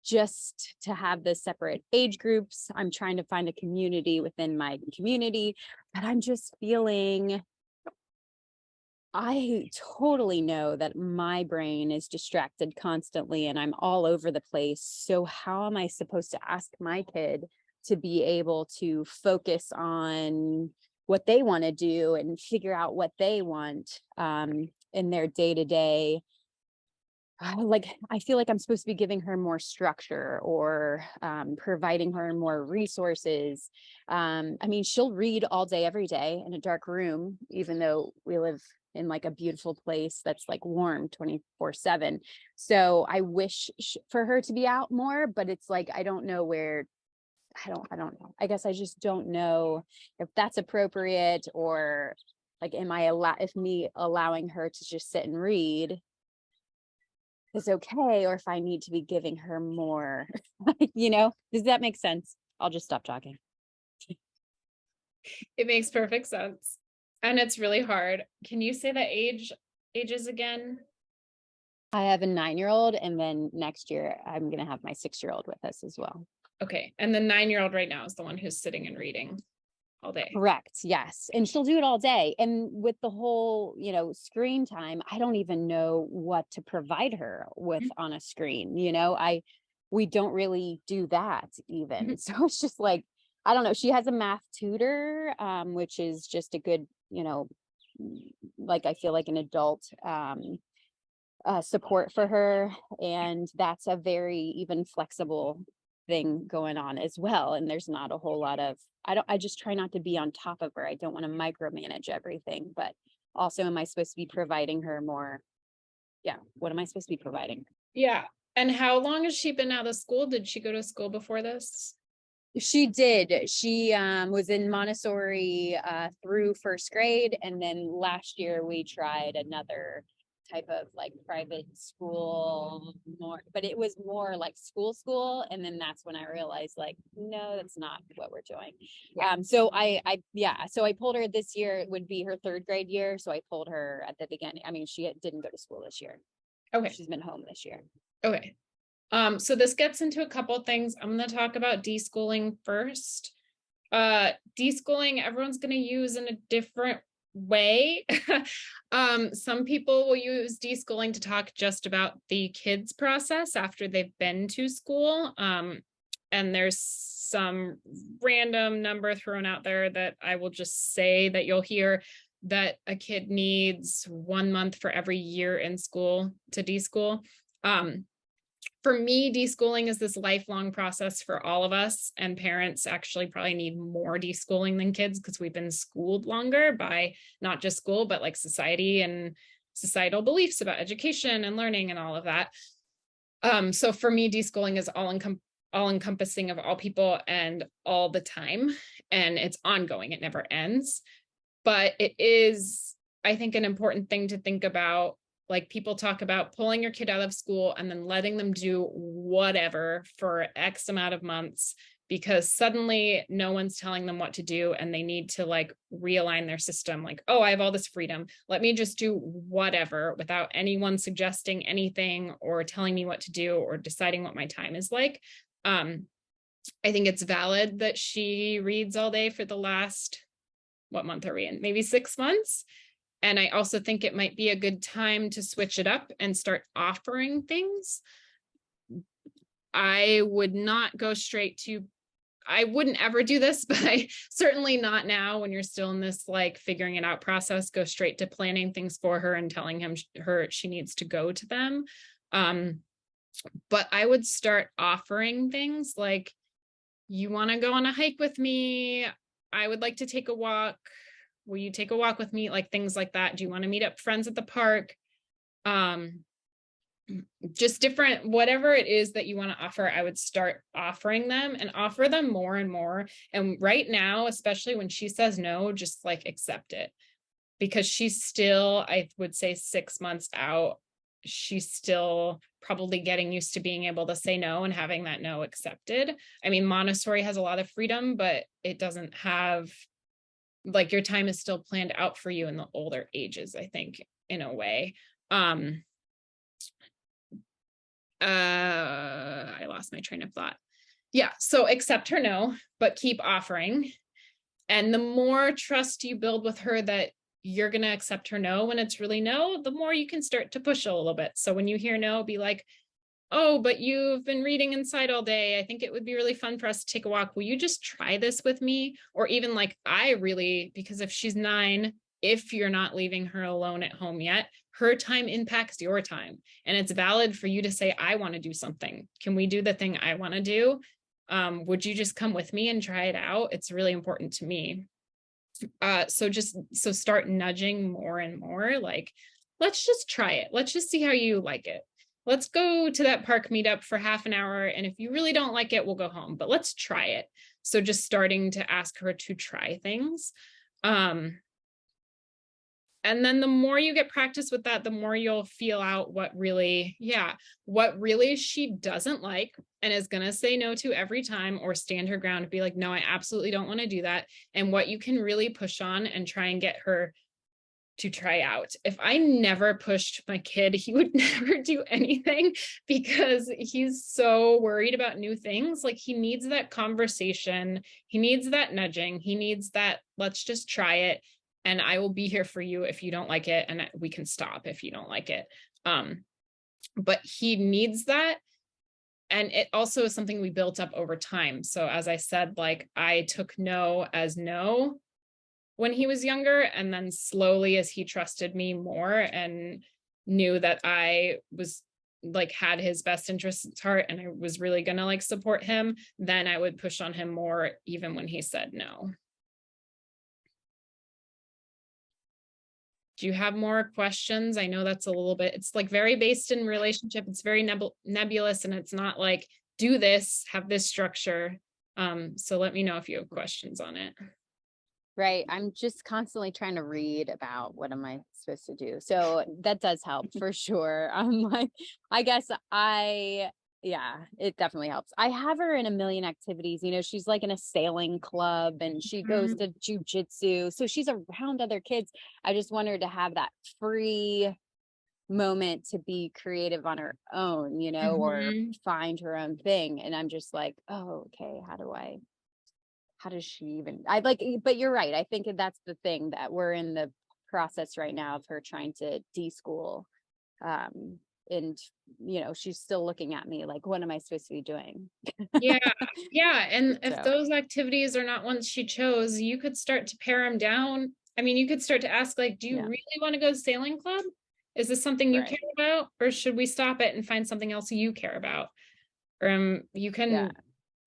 Just to have the separate age groups. I'm trying to find a community within my community, but I'm just feeling, I totally know that my brain is distracted constantly and I'm all over the place. So how am I supposed to ask my kid to be able to focus on what they want to do and figure out what they want in their day-to-day? Like, I feel like I'm supposed to be giving her more structure or providing her more resources. I mean, she'll read all day, every day in a dark room, even though we live in like a beautiful place that's like warm 24/7. So I wish for her to be out more, but it's like, I don't know where, I don't know. I guess I just don't know if that's appropriate, or like, if me allowing her to just sit and read is okay, or if I need to be giving her more, does that make sense? I'll just stop talking. It makes perfect sense. And it's really hard. Can you say the ages again? I have a 9-year-old, and then next year I'm going to have my 6-year-old with us as well. Okay. And the 9-year-old right now is the one who's sitting and reading all day. Correct. Yes. And she'll do it all day. And with the whole, screen time, I don't even know what to provide her with on a screen. We don't really do that even. So it's just like, I don't know. She has a math tutor, which is just a good, like, I feel like an adult support for her. And that's a very even flexible thing going on as well. And there's not a whole lot of, I just try not to be on top of her. I don't want to micromanage everything, but also, am I supposed to be providing her more? Yeah. What am I supposed to be providing? Yeah. And how long has she been out of school? Did she go to school before this? She did. She was in Montessori through first grade. And then last year we tried another type of like private school more, but it was more like school. And then that's when I realized like, no, that's not what we're doing. Yeah. So I pulled her this year. It would be her third grade year. So I pulled her at the beginning. I mean, she didn't go to school this year. Okay. She's been home this year. Okay. So this gets into a couple of things. I'm going to talk about deschooling first. Deschooling, everyone's going to use in a different way. Some people will use deschooling to talk just about the kids process after they've been to school. And there's some random number thrown out there that I will just say that you'll hear that a kid needs 1 month for every year in school to deschool. For me, deschooling is this lifelong process for all of us, and parents actually probably need more deschooling than kids because we've been schooled longer by not just school, but like society and societal beliefs about education and learning and all of that. So for me, deschooling is all encompassing of all people and all the time, and it's ongoing. It never ends, but it is, I think, an important thing to think about. Like people talk about pulling your kid out of school and then letting them do whatever for X amount of months, because suddenly no one's telling them what to do and they need to like realign their system. Like, oh, I have all this freedom. Let me just do whatever without anyone suggesting anything or telling me what to do or deciding what my time is like. I think it's valid that she reads all day for the last, what month are we in? Maybe 6 months. And I also think it might be a good time to switch it up and start offering things. I would not go straight to, I wouldn't ever do this, but I certainly not now when you're still in this like figuring it out process, go straight to planning things for her and telling her she needs to go to them. But I would start offering things like, you want to go on a hike with me? I would like to take a walk. Will you take a walk with me? Like things like that. Do you want to meet up friends at the park? Just different, whatever it is that you want to offer, I would start offering them and offer them more and more. And right now, especially when she says no, just like accept it, because she's still, I would say 6 months out. She's still probably getting used to being able to say no and having that no accepted. I mean, Montessori has a lot of freedom, but it doesn't have, like, your time is still planned out for you in the older ages, I think, in a way. I lost my train of thought. Yeah, so accept her no, but keep offering. And the more trust you build with her that you're going to accept her no when it's really no, the more you can start to push a little bit. So when you hear no, be like, oh, but you've been reading inside all day. I think it would be really fun for us to take a walk. Will you just try this with me? Or even like, because if she's 9, if you're not leaving her alone at home yet, her time impacts your time. And it's valid for you to say, I want to do something. Can we do the thing I want to do? Would you just come with me and try it out? It's really important to me. So start nudging more and more, like, let's just try it. Let's just see how you like it. Let's go to that park meetup for half an hour. And if you really don't like it, we'll go home, but let's try it. So just starting to ask her to try things. And then the more you get practice with that, the more you'll feel out what really she doesn't like and is going to say no to every time, or stand her ground and be like, no, I absolutely don't want to do that. And what you can really push on and try and get her to try out. If I never pushed my kid, he would never do anything because he's so worried about new things. Like, he needs that conversation. He needs that nudging. He needs that, let's just try it. And I will be here for you if you don't like it. And we can stop if you don't like it. But he needs that. And it also is something we built up over time. So as I said, like, I took no as no when he was younger. And then slowly, as he trusted me more and knew that I was like had his best interests at heart and I was really gonna like support him, then I would push on him more even when he said no. Do you have more questions? I know that's a little bit, it's like very based in relationship. It's very nebulous and it's not like do this, have this structure. So let me know if you have questions on it. Right. I'm just constantly trying to read about what am I supposed to do. So that does help for sure. I'm like, I guess yeah, it definitely helps. I have her in a million activities. You know, she's like in a sailing club and she goes to jujitsu. So she's around other kids. I just want her to have that free moment to be creative on her own, you know, or find her own thing. And I'm just like, oh, okay, how does she even, I like, but you're right. I think that's the thing that we're in the process right now of her trying to deschool. And, you know, she's still looking at me like, what am I supposed to be doing? Yeah. And if So. those activities are not ones she chose, you could start to pare them down. I mean, you could start to ask, like, do you really want to go to sailing club? Is this something you care about? Or should we stop it and find something else you care about? You can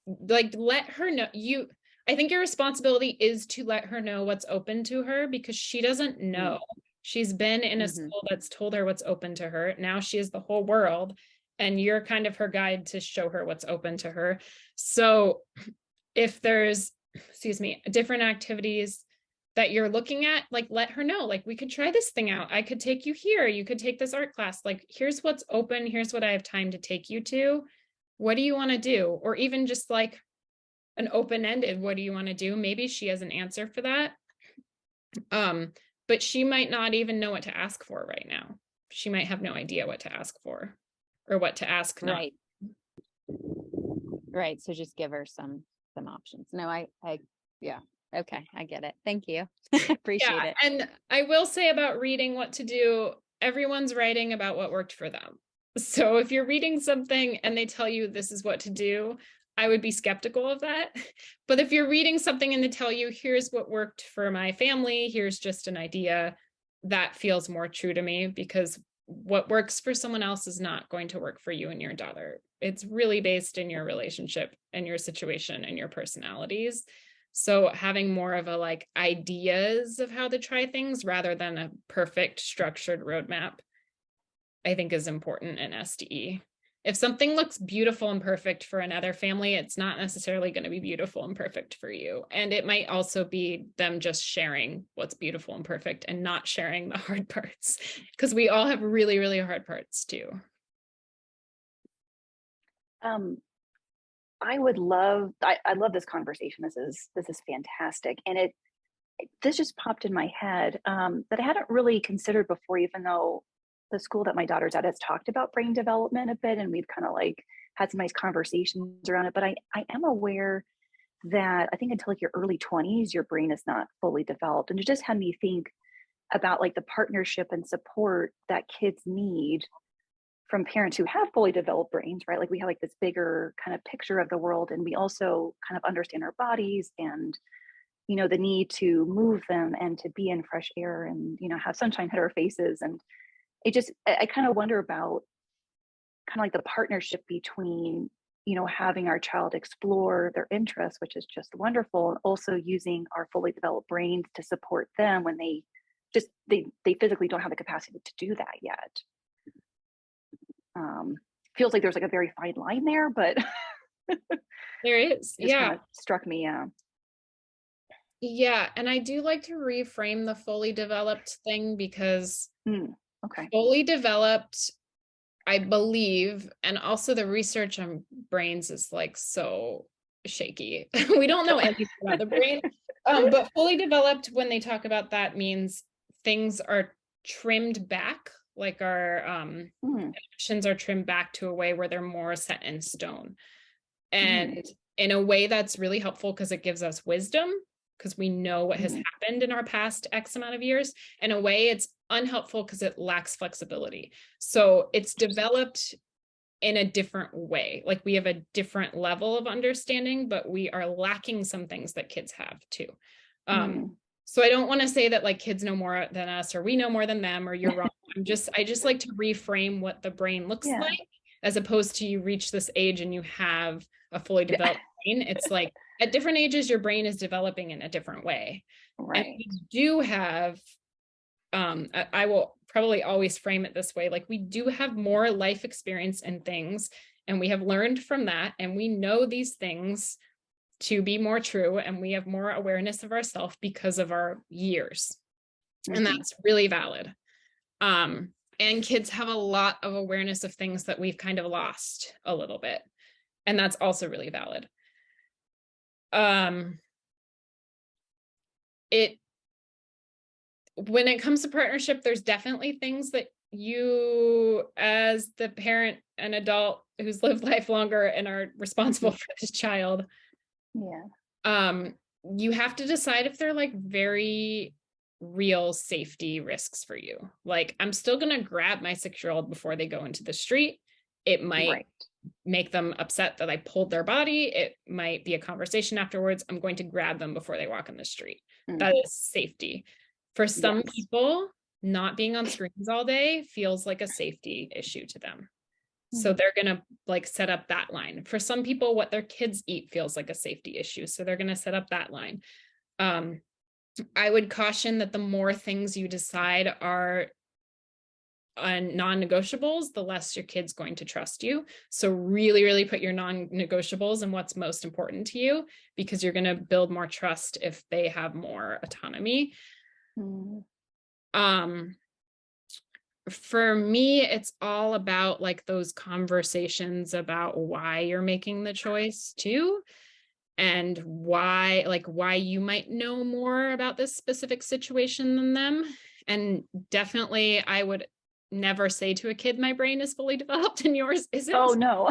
like let her know. I think your responsibility is to let her know what's open to her because she doesn't know. She's been in a school that's told her what's open to her. Now she is the whole world and you're kind of her guide to show her what's open to her. So if there's, different activities that you're looking at, like let her know, like we could try this thing out. I could take you here. You could take this art class. Like here's what's open. Here's what I have time to take you to. What do you want to do? Or even just like an open-ended, what do you want to do? Maybe she has an answer for that. But she might not even know what to ask for right now. She might have no idea what to ask for or what to ask. Right. So just give her some options. No, yeah. Okay. I get it. Thank you. Appreciate it. And I will say about reading what to do, everyone's writing about what worked for them. So if you're reading something and they tell you this is what to do, I would be skeptical of that. But if you're reading something and they tell you, here's what worked for my family, here's just an idea, that feels more true to me because what works for someone else is not going to work for you and your daughter. It's really based in your relationship and your situation and your personalities. So having more of a like ideas of how to try things rather than a perfect structured roadmap, I think is important in SDE. If something looks beautiful and perfect for another family, it's not necessarily going to be beautiful and perfect for you. And it might also be them just sharing what's beautiful and perfect and not sharing the hard parts, because we all have really, really hard parts too. I love this conversation. This is fantastic. And this just popped in my head that I hadn't really considered before, even though the school that my daughter's at has talked about brain development a bit, and we've kind of like had some nice conversations around it. But I am aware that I think until like your early 20s, your brain is not fully developed. And it just had me think about like the partnership and support that kids need from parents who have fully developed brains, right? Like we have like this bigger kind of picture of the world, and we also kind of understand our bodies and, you know, the need to move them and to be in fresh air and, you know, have sunshine hit our faces. And I kind of wonder about kind of like the partnership between, you know, having our child explore their interests, which is just wonderful, and also using our fully developed brains to support them when they physically don't have the capacity to do that yet. Feels like there's like a very fine line there, but there is. Just kind of struck me. Yeah. And I do like to reframe the fully developed thing because fully developed, I believe, and also the research on brains is like so shaky. We don't know anything about the brain. But fully developed, when they talk about that, means things are trimmed back, like our emotions are trimmed back to a way where they're more set in stone. And in a way that's really helpful because it gives us wisdom, because we know what has happened in our past X amount of years. In a way, it's unhelpful because it lacks flexibility. So it's developed in a different way. Like we have a different level of understanding, but we are lacking some things that kids have too. So I don't want to say that like kids know more than us or we know more than them or you're wrong. I just like to reframe what the brain looks like, as opposed to you reach this age and you have a fully developed brain. It's like at different ages, your brain is developing in a different way. Right. And we do have, I will probably always frame it this way, like we do have more life experience and things, and we have learned from that, and we know these things to be more true, and we have more awareness of ourselves because of our years. And that's really valid. And kids have a lot of awareness of things that we've kind of lost a little bit, and that's also really valid. When it comes to partnership, there's definitely things that you, as the parent and adult who's lived life longer and are responsible for this child, you have to decide if they're like very real safety risks for you. Like, I'm still gonna grab my 6-year-old before they go into the street. It might make them upset that I pulled their body. It might be a conversation afterwards. I'm going to grab them before they walk in the street. That is safety. For some people, not being on screens all day feels like a safety issue to them. So they're going to like set up that line. For some people, what their kids eat feels like a safety issue. So they're going to set up that line. I would caution that the more things you decide are non-negotiables, the less your kid's going to trust you. So really, really put your non-negotiables and what's most important to you, because you're going to build more trust if they have more autonomy. For me, it's all about like those conversations about why you're making the choice too, and why you might know more about this specific situation than them. And definitely, I would never say to a kid, my brain is fully developed and yours isn't. Oh no.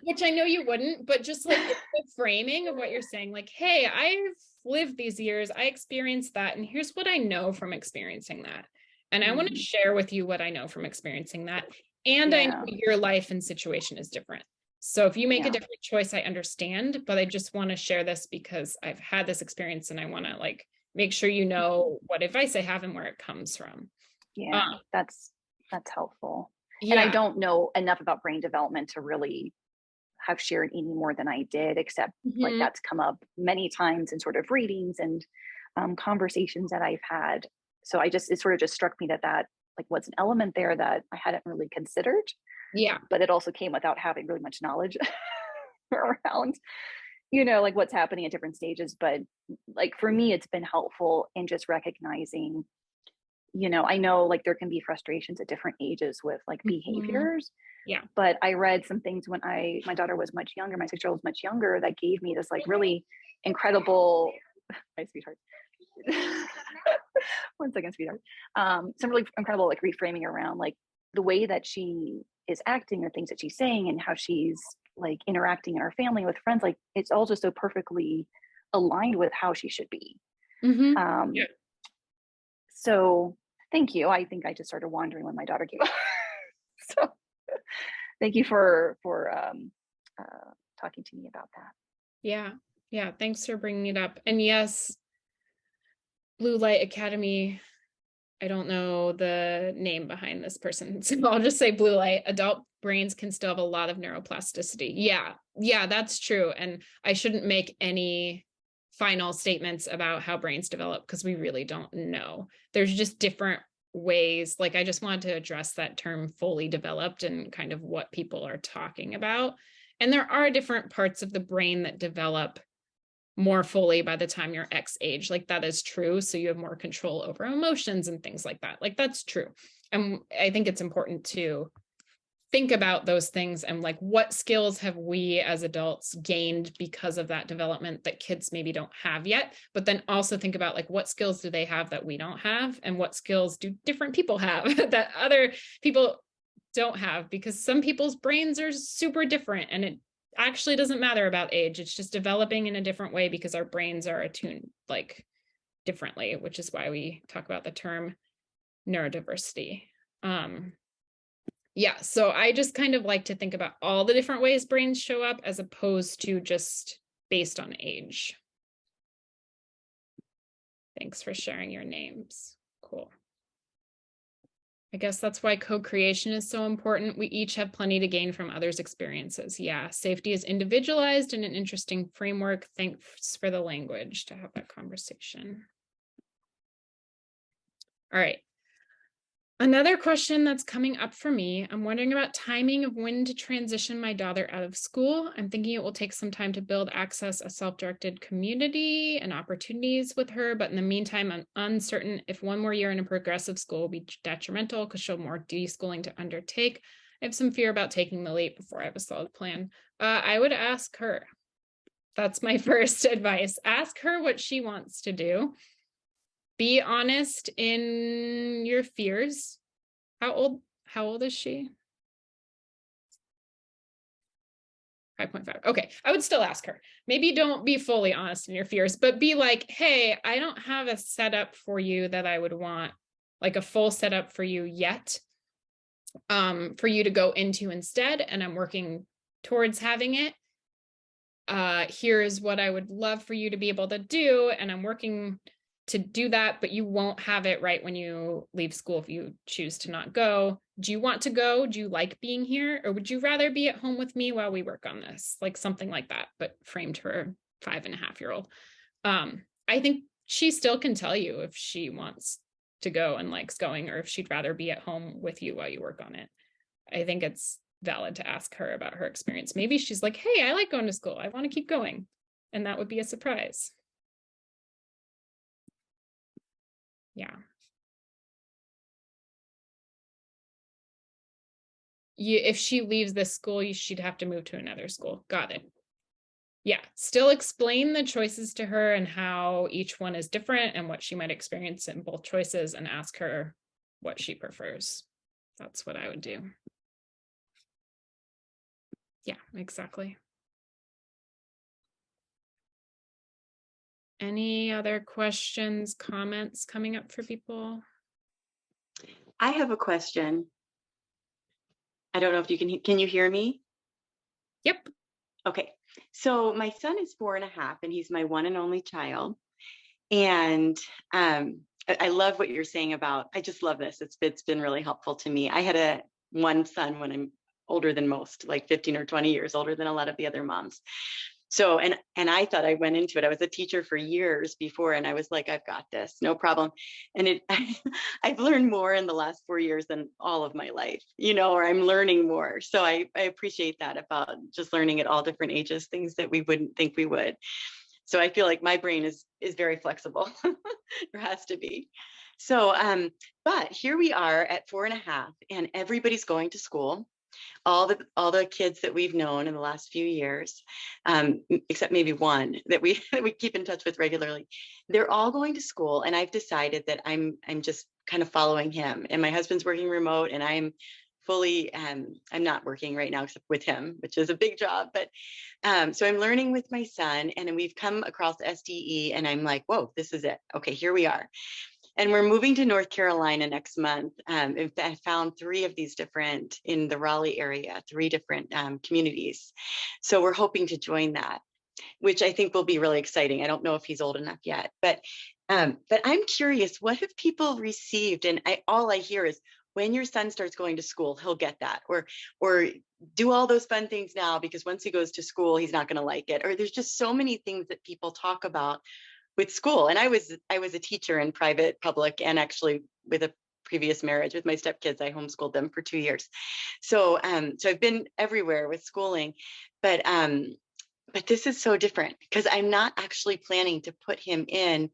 Which I know you wouldn't, but just like the framing of what you're saying, like, hey, I've lived these years, I experienced that, and here's what I know from experiencing that. And I want to share with you what I know from experiencing that. And I know your life and situation is different. So if you make a different choice, I understand, but I just want to share this because I've had this experience and I want to like make sure you know what advice I have and where it comes from. That's helpful. And I don't know enough about brain development to really have shared any more than I did, except like that's come up many times in sort of readings and conversations that I've had. So it sort of just struck me that like was an element there that I hadn't really considered. But it also came without having really much knowledge around, like what's happening at different stages. But like for me, it's been helpful in just recognizing, I know like there can be frustrations at different ages with like behaviors. But I read some things when my daughter was much younger, my 6-year-old was much younger, that gave me this like really incredible, my sweetheart. One second, sweetheart. Some really incredible like reframing around like the way that she is acting or things that she's saying and how she's like interacting in our family with friends. Like it's all just so perfectly aligned with how she should be. So thank you. I think I just started wandering when my daughter came up. So thank you for talking to me about that. Yeah. Thanks for bringing it up. And yes, Blue Light Academy, I don't know the name behind this person, so I'll just say Blue Light. Adult brains can still have a lot of neuroplasticity. Yeah, that's true. And I shouldn't make any final statements about how brains develop because we really don't know. There's just different ways. Like I just wanted to address that term fully developed and kind of what people are talking about. And there are different parts of the brain that develop more fully by the time you're X age. Like that is true. So you have more control over emotions and things like that. Like that's true. And I think it's important to think about those things and like what skills have we as adults gained because of that development that kids maybe don't have yet, but then also think about like what skills do they have that we don't have, and what skills do different people have that other people don't have, because some people's brains are super different and it actually doesn't matter about age. It's just developing in a different way because our brains are attuned like differently, which is why we talk about the term neurodiversity. So I just kind of like to think about all the different ways brains show up as opposed to just based on age. Thanks. Thanks for sharing your names. Cool. I guess that's why co-creation is so important. We each have plenty to gain from others' experiences. Yeah, safety is individualized in an interesting framework. Thanks for the language to have that conversation. All right. Another question that's coming up for me, I'm wondering about timing of when to transition my daughter out of school. I'm thinking it will take some time to build access, a self-directed community and opportunities with her. But in the meantime, I'm uncertain if one more year in a progressive school will be detrimental because she'll have more deschooling to undertake. I have some fear about taking the leap before I have a solid plan. I would ask her. That's my first advice. Ask her what she wants to do. Be honest in your fears. How old is she? 5.5. Okay, I would still ask her. Maybe don't be fully honest in your fears, but be like, hey, I don't have a setup for you that I would want, like a full setup for you yet, for you to go into instead, and I'm working towards having it. Here's what I would love for you to be able to do, and I'm working to do that, but you won't have it right when you leave school if you choose to not go. Do you want to go? Do you like being here? Or would you rather be at home with me while we work on this? Like something like that, but framed for a 5.5-year-old. I think she still can tell you if she wants to go and likes going, or if she'd rather be at home with you while you work on it. I think it's valid to ask her about her experience. Maybe she's like, hey, I like going to school. I want to keep going. And that would be a surprise. Yeah. If she leaves this school, she'd have to move to another school. Got it. Yeah, still explain the choices to her and how each one is different and what she might experience in both choices, and ask her what she prefers. That's what I would do. Yeah, exactly. Any other questions, comments coming up for people? I have a question. I don't know if you can you hear me? Yep. Okay. So my son is 4.5 and he's my one and only child. And I love what you're saying about, I just love this. It's been really helpful to me. I had one son when I'm older than most, like 15 or 20 years older than a lot of the other moms. So, and I thought I went into it. I was a teacher for years before, and I was like, I've got this, no problem. And I've learned more in the last 4 years than all of my life, or I'm learning more. So I appreciate that about just learning at all different ages, things that we wouldn't think we would. So I feel like my brain is very flexible. There has to be. So, but here we are at 4.5, and everybody's going to school. All the kids that we've known in the last few years, except maybe one that we keep in touch with regularly, they're all going to school, and I've decided that I'm just kind of following him. And my husband's working remote, and I'm fully I'm not working right now except with him, which is a big job. But so I'm learning with my son, and then we've come across SDE, and I'm like, whoa, this is it. Okay, here we are. And we're moving to North Carolina next month. I found 3 of these different in the Raleigh area, 3 different communities. So we're hoping to join that, which I think will be really exciting. I don't know if he's old enough yet, but I'm curious, what have people received? And all I hear is, when your son starts going to school, he'll get that, or do all those fun things now, because once he goes to school, he's not going to like it. Or there's just so many things that people talk about with school. And I was a teacher in private, public, and actually with a previous marriage with my stepkids, I homeschooled them for 2 years. So I've been everywhere with schooling, but this is so different because I'm not actually planning to put him in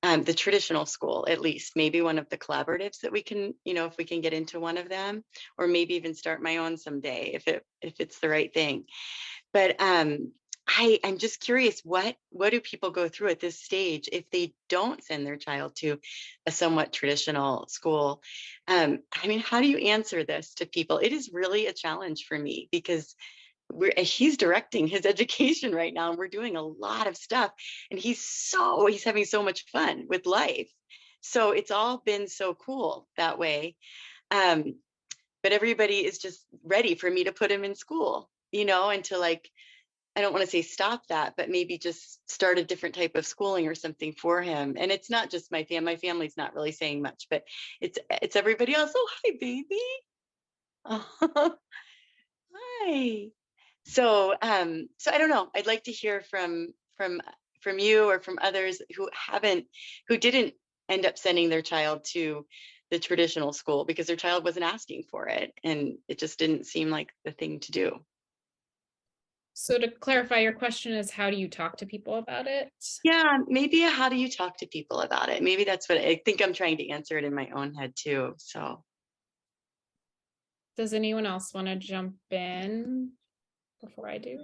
the traditional school, at least maybe one of the collaboratives that we can, if we can get into one of them, or maybe even start my own someday if it's the right thing. But I'm just curious, what do people go through at this stage if they don't send their child to a somewhat traditional school? I mean, how do you answer this to people? It is really a challenge for me because he's directing his education right now, and we're doing a lot of stuff, and he's having so much fun with life. So it's all been so cool that way. But everybody is just ready for me to put him in school, and to I don't want to say stop that, but maybe just start a different type of schooling or something for him. And it's not just my family. My family's not really saying much, but it's everybody else. Oh, hi, baby. Oh, hi. So so I don't know. I'd like to hear from you or from others who didn't end up sending their child to the traditional school because their child wasn't asking for it and it just didn't seem like the thing to do. So to clarify, your question is, how do you talk to people about it? Yeah, maybe how do you talk to people about it? Maybe that's what I think. I'm trying to answer it in my own head too. So Does anyone else want to jump in before I do?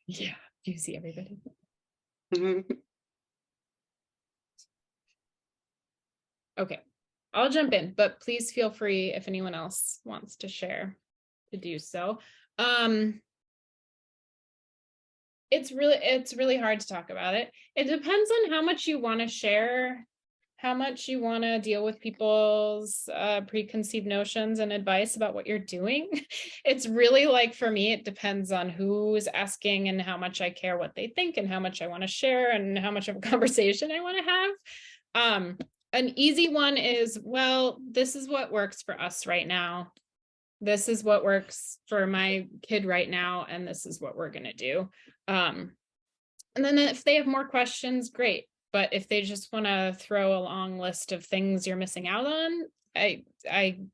Yeah, do you see everybody? Okay, I'll jump in, but please feel free if anyone else wants to share to do so. It's really hard to talk about it. It depends on how much you want to share, how much you want to deal with people's preconceived notions and advice about what you're doing. It's really like, for me, it depends on who's asking and how much I care what they think and how much I want to share and how much of a conversation I want to have. An easy one is, well, this is what works for us right now. This is what works for my kid right now, and this is what we're going to do. And then if they have more questions, great. But if they just want to throw a long list of things you're missing out on,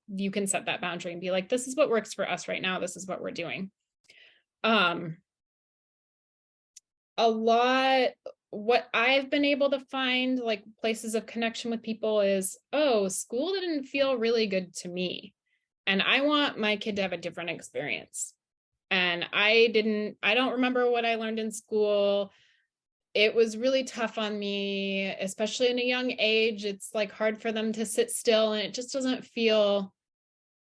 you can set that boundary and be like, this is what works for us right now. This is what we're doing. What I've been able to find, like places of connection with people, is, oh, school didn't feel really good to me, and I want my kid to have a different experience. And I don't remember what I learned in school. It was really tough on me, especially in a young age. It's like hard for them to sit still, and it just doesn't feel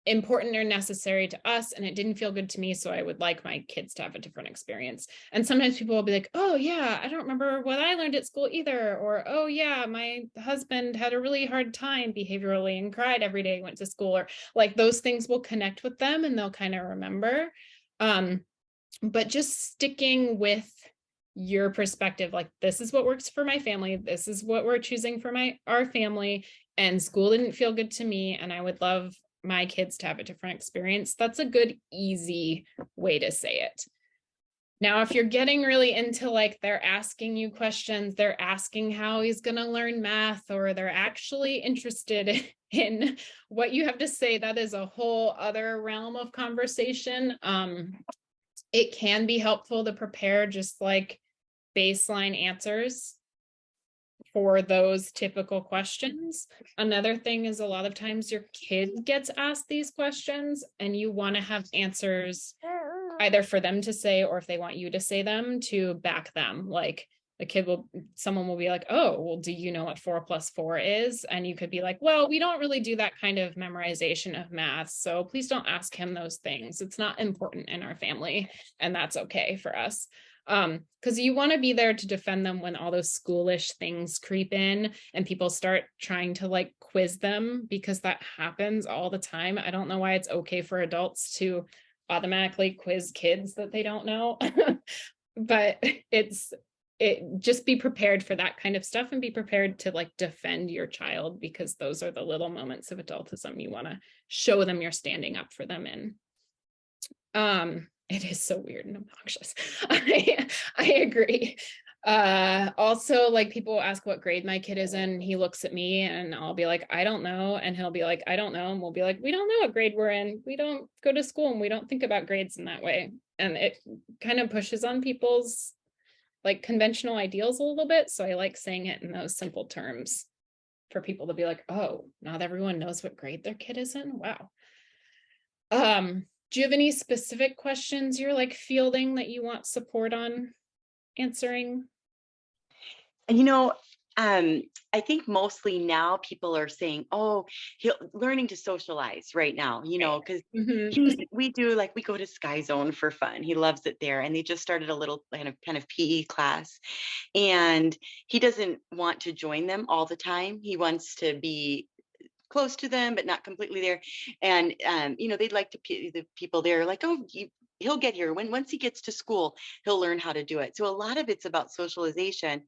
important or necessary to us, and it didn't feel good to me, so I would like my kids to have a different experience. And sometimes people will be like, oh yeah, I don't remember what I learned at school either, or oh yeah, my husband had a really hard time behaviorally and cried every day he went to school, or like those things will connect with them and they'll kind of remember. But just sticking with your perspective, like, this is what works for my family, this is what we're choosing for our family, and school didn't feel good to me, and I would love my kids to have a different experience. That's a good, easy way to say it. Now, if you're getting really into, like, they're asking you questions, they're asking how he's going to learn math, or they're actually interested in what you have to say, that is a whole other realm of conversation. It can be helpful to prepare just like baseline answers for those typical questions. Another thing is, a lot of times your kid gets asked these questions and you want to have answers either for them to say, or if they want you to say them, to back them. Like, someone will be like, oh, well, do you know what 4 + 4 is? And you could be like, well, we don't really do that kind of memorization of math, so please don't ask him those things. It's not important in our family, and that's okay for us. Because you want to be there to defend them when all those schoolish things creep in and people start trying to like quiz them, because that happens all the time. I don't know why it's okay for adults to automatically quiz kids that they don't know. But just be prepared for that kind of stuff, and be prepared to like defend your child, because those are the little moments of adultism you want to show them you're standing up for them in. It is so weird and obnoxious. I agree. Also, like, people ask what grade my kid is in. He looks at me and I'll be like, I don't know. And he'll be like, I don't know. And we'll be like, we don't know what grade we're in. We don't go to school and we don't think about grades in that way. And it kind of pushes on people's like conventional ideals a little bit. So I like saying it in those simple terms for people to be like, oh, not everyone knows what grade their kid is in. Wow. Do you have any specific questions you're like fielding that you want support on answering? You know, I think mostly now people are saying, oh, learning to socialize right now, you know, because we go to Sky Zone for fun. He loves it there. And they just started a little kind of PE class. And he doesn't want to join them all the time. He wants to be close to them, but not completely there. And, you know, they'd like to, the people there like, oh, he'll get here. Once he gets to school, he'll learn how to do it. So a lot of it's about socialization,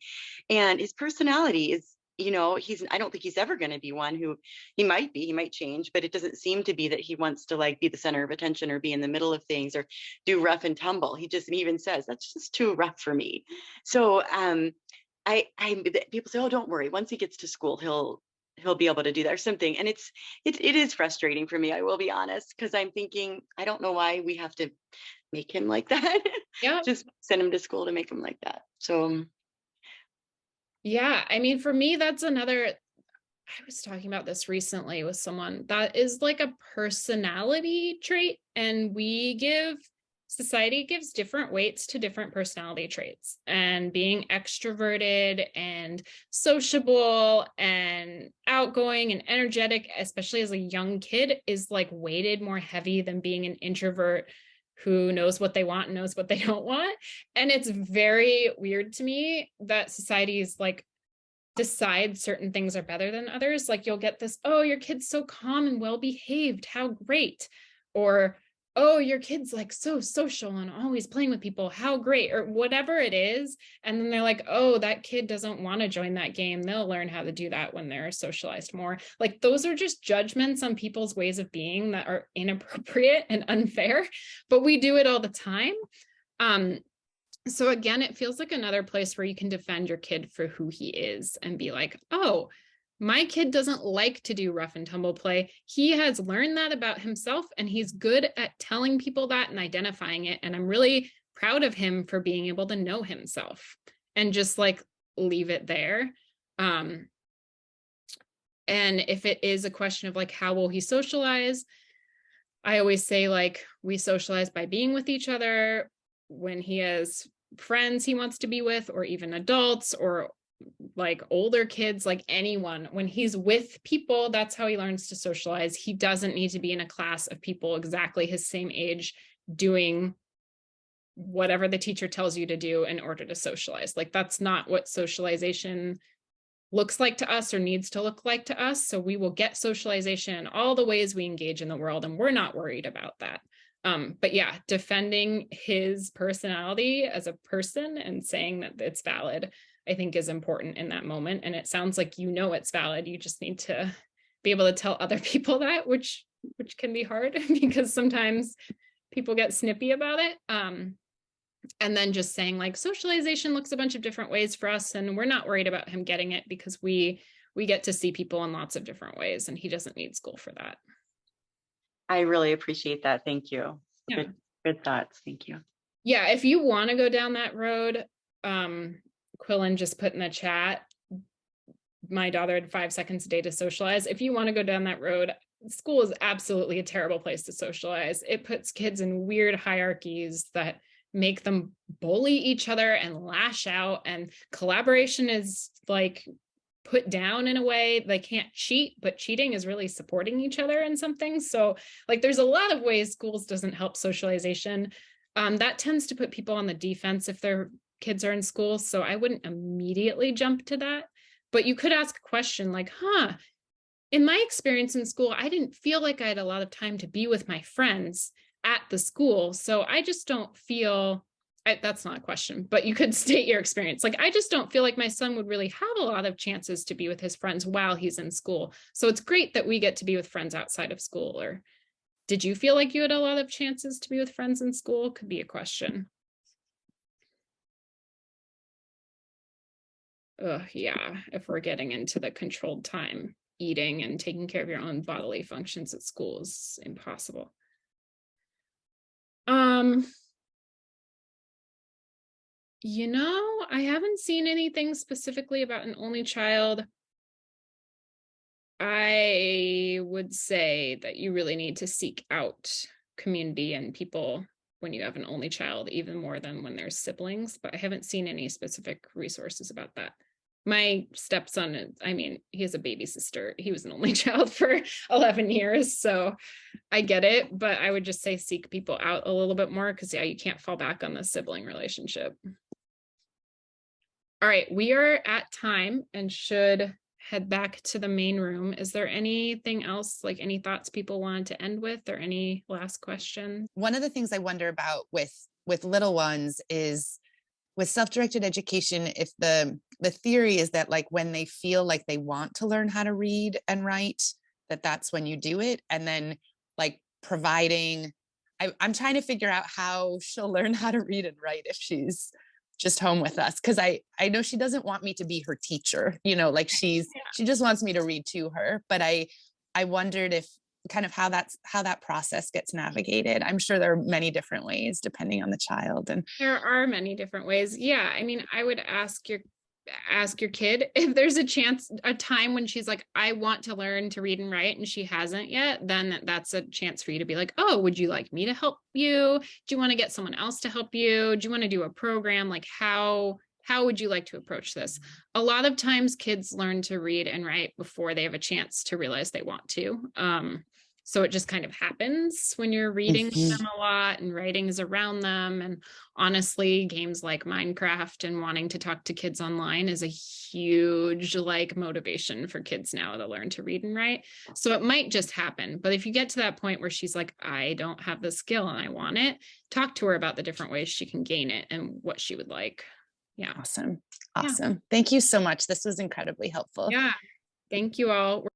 and his personality is, I don't think he's ever going to be one who, he might change, but it doesn't seem to be that he wants to like be the center of attention or be in the middle of things or do rough and tumble. He even says that's just too rough for me. So people say, oh, don't worry. Once he gets to school, he'll be able to do that or something. And it is frustrating for me. I will be honest, because I'm thinking, I don't know why we have to make him like that. Yeah. Just send him to school to make him like that. So yeah, I mean, for me, that's another, I was talking about this recently with someone that is like a personality trait, and society gives different weights to different personality traits, and being extroverted and sociable and outgoing and energetic, especially as a young kid, is like weighted more heavy than being an introvert who knows what they want and knows what they don't want. And it's very weird to me that societies like decide certain things are better than others. Like you'll get this, oh, your kid's so calm and well behaved, how great. Or, oh, your kid's like so social and always playing with people, how great, or whatever it is. And then they're like, oh, that kid doesn't want to join that game, they'll learn how to do that when they're socialized more. Like those are just judgments on people's ways of being that are inappropriate and unfair, but we do it all the time. So again, it feels like another place where you can defend your kid for who he is and be like, oh, my kid doesn't like to do rough and tumble play. He has learned that about himself, and he's good at telling people that and identifying it. And I'm really proud of him for being able to know himself, and just like leave it there. And if it is a question of like, how will he socialize? I always say like, we socialize by being with each other. When he has friends he wants to be with, or even adults, or like older kids, like anyone, when he's with people, that's how he learns to socialize. He doesn't need to be in a class of people exactly his same age doing whatever the teacher tells you to do in order to socialize. Like that's not what socialization looks like to us or needs to look like to us. So we will get socialization in all the ways we engage in the world, and we're not worried about that. But yeah, defending his personality as a person and saying that it's valid, I think is important in that moment. And it sounds like it's valid. You just need to be able to tell other people that, which can be hard because sometimes people get snippy about it. And then just saying like, socialization looks a bunch of different ways for us, and we're not worried about him getting it because we get to see people in lots of different ways, and he doesn't need school for that. I really appreciate that. Thank you. Yeah. Good thoughts. Thank you. Yeah, if you want to go down that road, Quillen just put in the chat, my daughter had 5 seconds a day to socialize. If you want to go down that road, school is absolutely a terrible place to socialize. It puts kids in weird hierarchies that make them bully each other and lash out, and collaboration is like put down in a way. They can't cheat, but cheating is really supporting each other in something. So like there's a lot of ways schools doesn't help socialization. That tends to put people on the defense if their kids are in school. So I wouldn't immediately jump to that, but you could ask a question like, in my experience in school, I didn't feel like I had a lot of time to be with my friends at the school. So I just don't feel, that's not a question, but you could state your experience. Like, I just don't feel like my son would really have a lot of chances to be with his friends while he's in school. So it's great that we get to be with friends outside of school. Or did you feel like you had a lot of chances to be with friends in school? Could be a question. Yeah, if we're getting into the controlled time, eating and taking care of your own bodily functions at school is impossible. I haven't seen anything specifically about an only child. I would say that you really need to seek out community and people when you have an only child, even more than when there's siblings, but I haven't seen any specific resources about that. My stepson, he has a baby sister. He was an only child for 11 years, so I get it, but I would just say seek people out a little bit more because, yeah, you can't fall back on the sibling relationship. All right, we are at time and should head back to the main room. Is there anything else, like any thoughts people wanted to end with, or any last questions? One of the things I wonder about with little ones is with self-directed education, if the theory is that like when they feel like they want to learn how to read and write, that's when you do it. And then like providing, I'm trying to figure out how she'll learn how to read and write if she's just home with us. Cause I know she doesn't want me to be her teacher, you know, like she just wants me to read to her. But I wondered if kind of how that process gets navigated. I'm sure there are many different ways depending on the child. And there are many different ways. Yeah. I mean, I would ask your kid if there's a time when she's like, I want to learn to read and write, and she hasn't yet, then that's a chance for you to be like, oh, would you like me to help you? Do you want to get someone else to help you? Do you want to do a program? Like how would you like to approach this? A lot of times kids learn to read and write before they have a chance to realize they want to. So it just kind of happens when you're reading them a lot and writing is around them. And honestly, games like Minecraft and wanting to talk to kids online is a huge like motivation for kids now to learn to read and write. So it might just happen. But if you get to that point where she's like, I don't have the skill and I want it, talk to her about the different ways she can gain it and what she would like. Yeah. Awesome. Thank you so much. This was incredibly helpful. Yeah. Thank you all.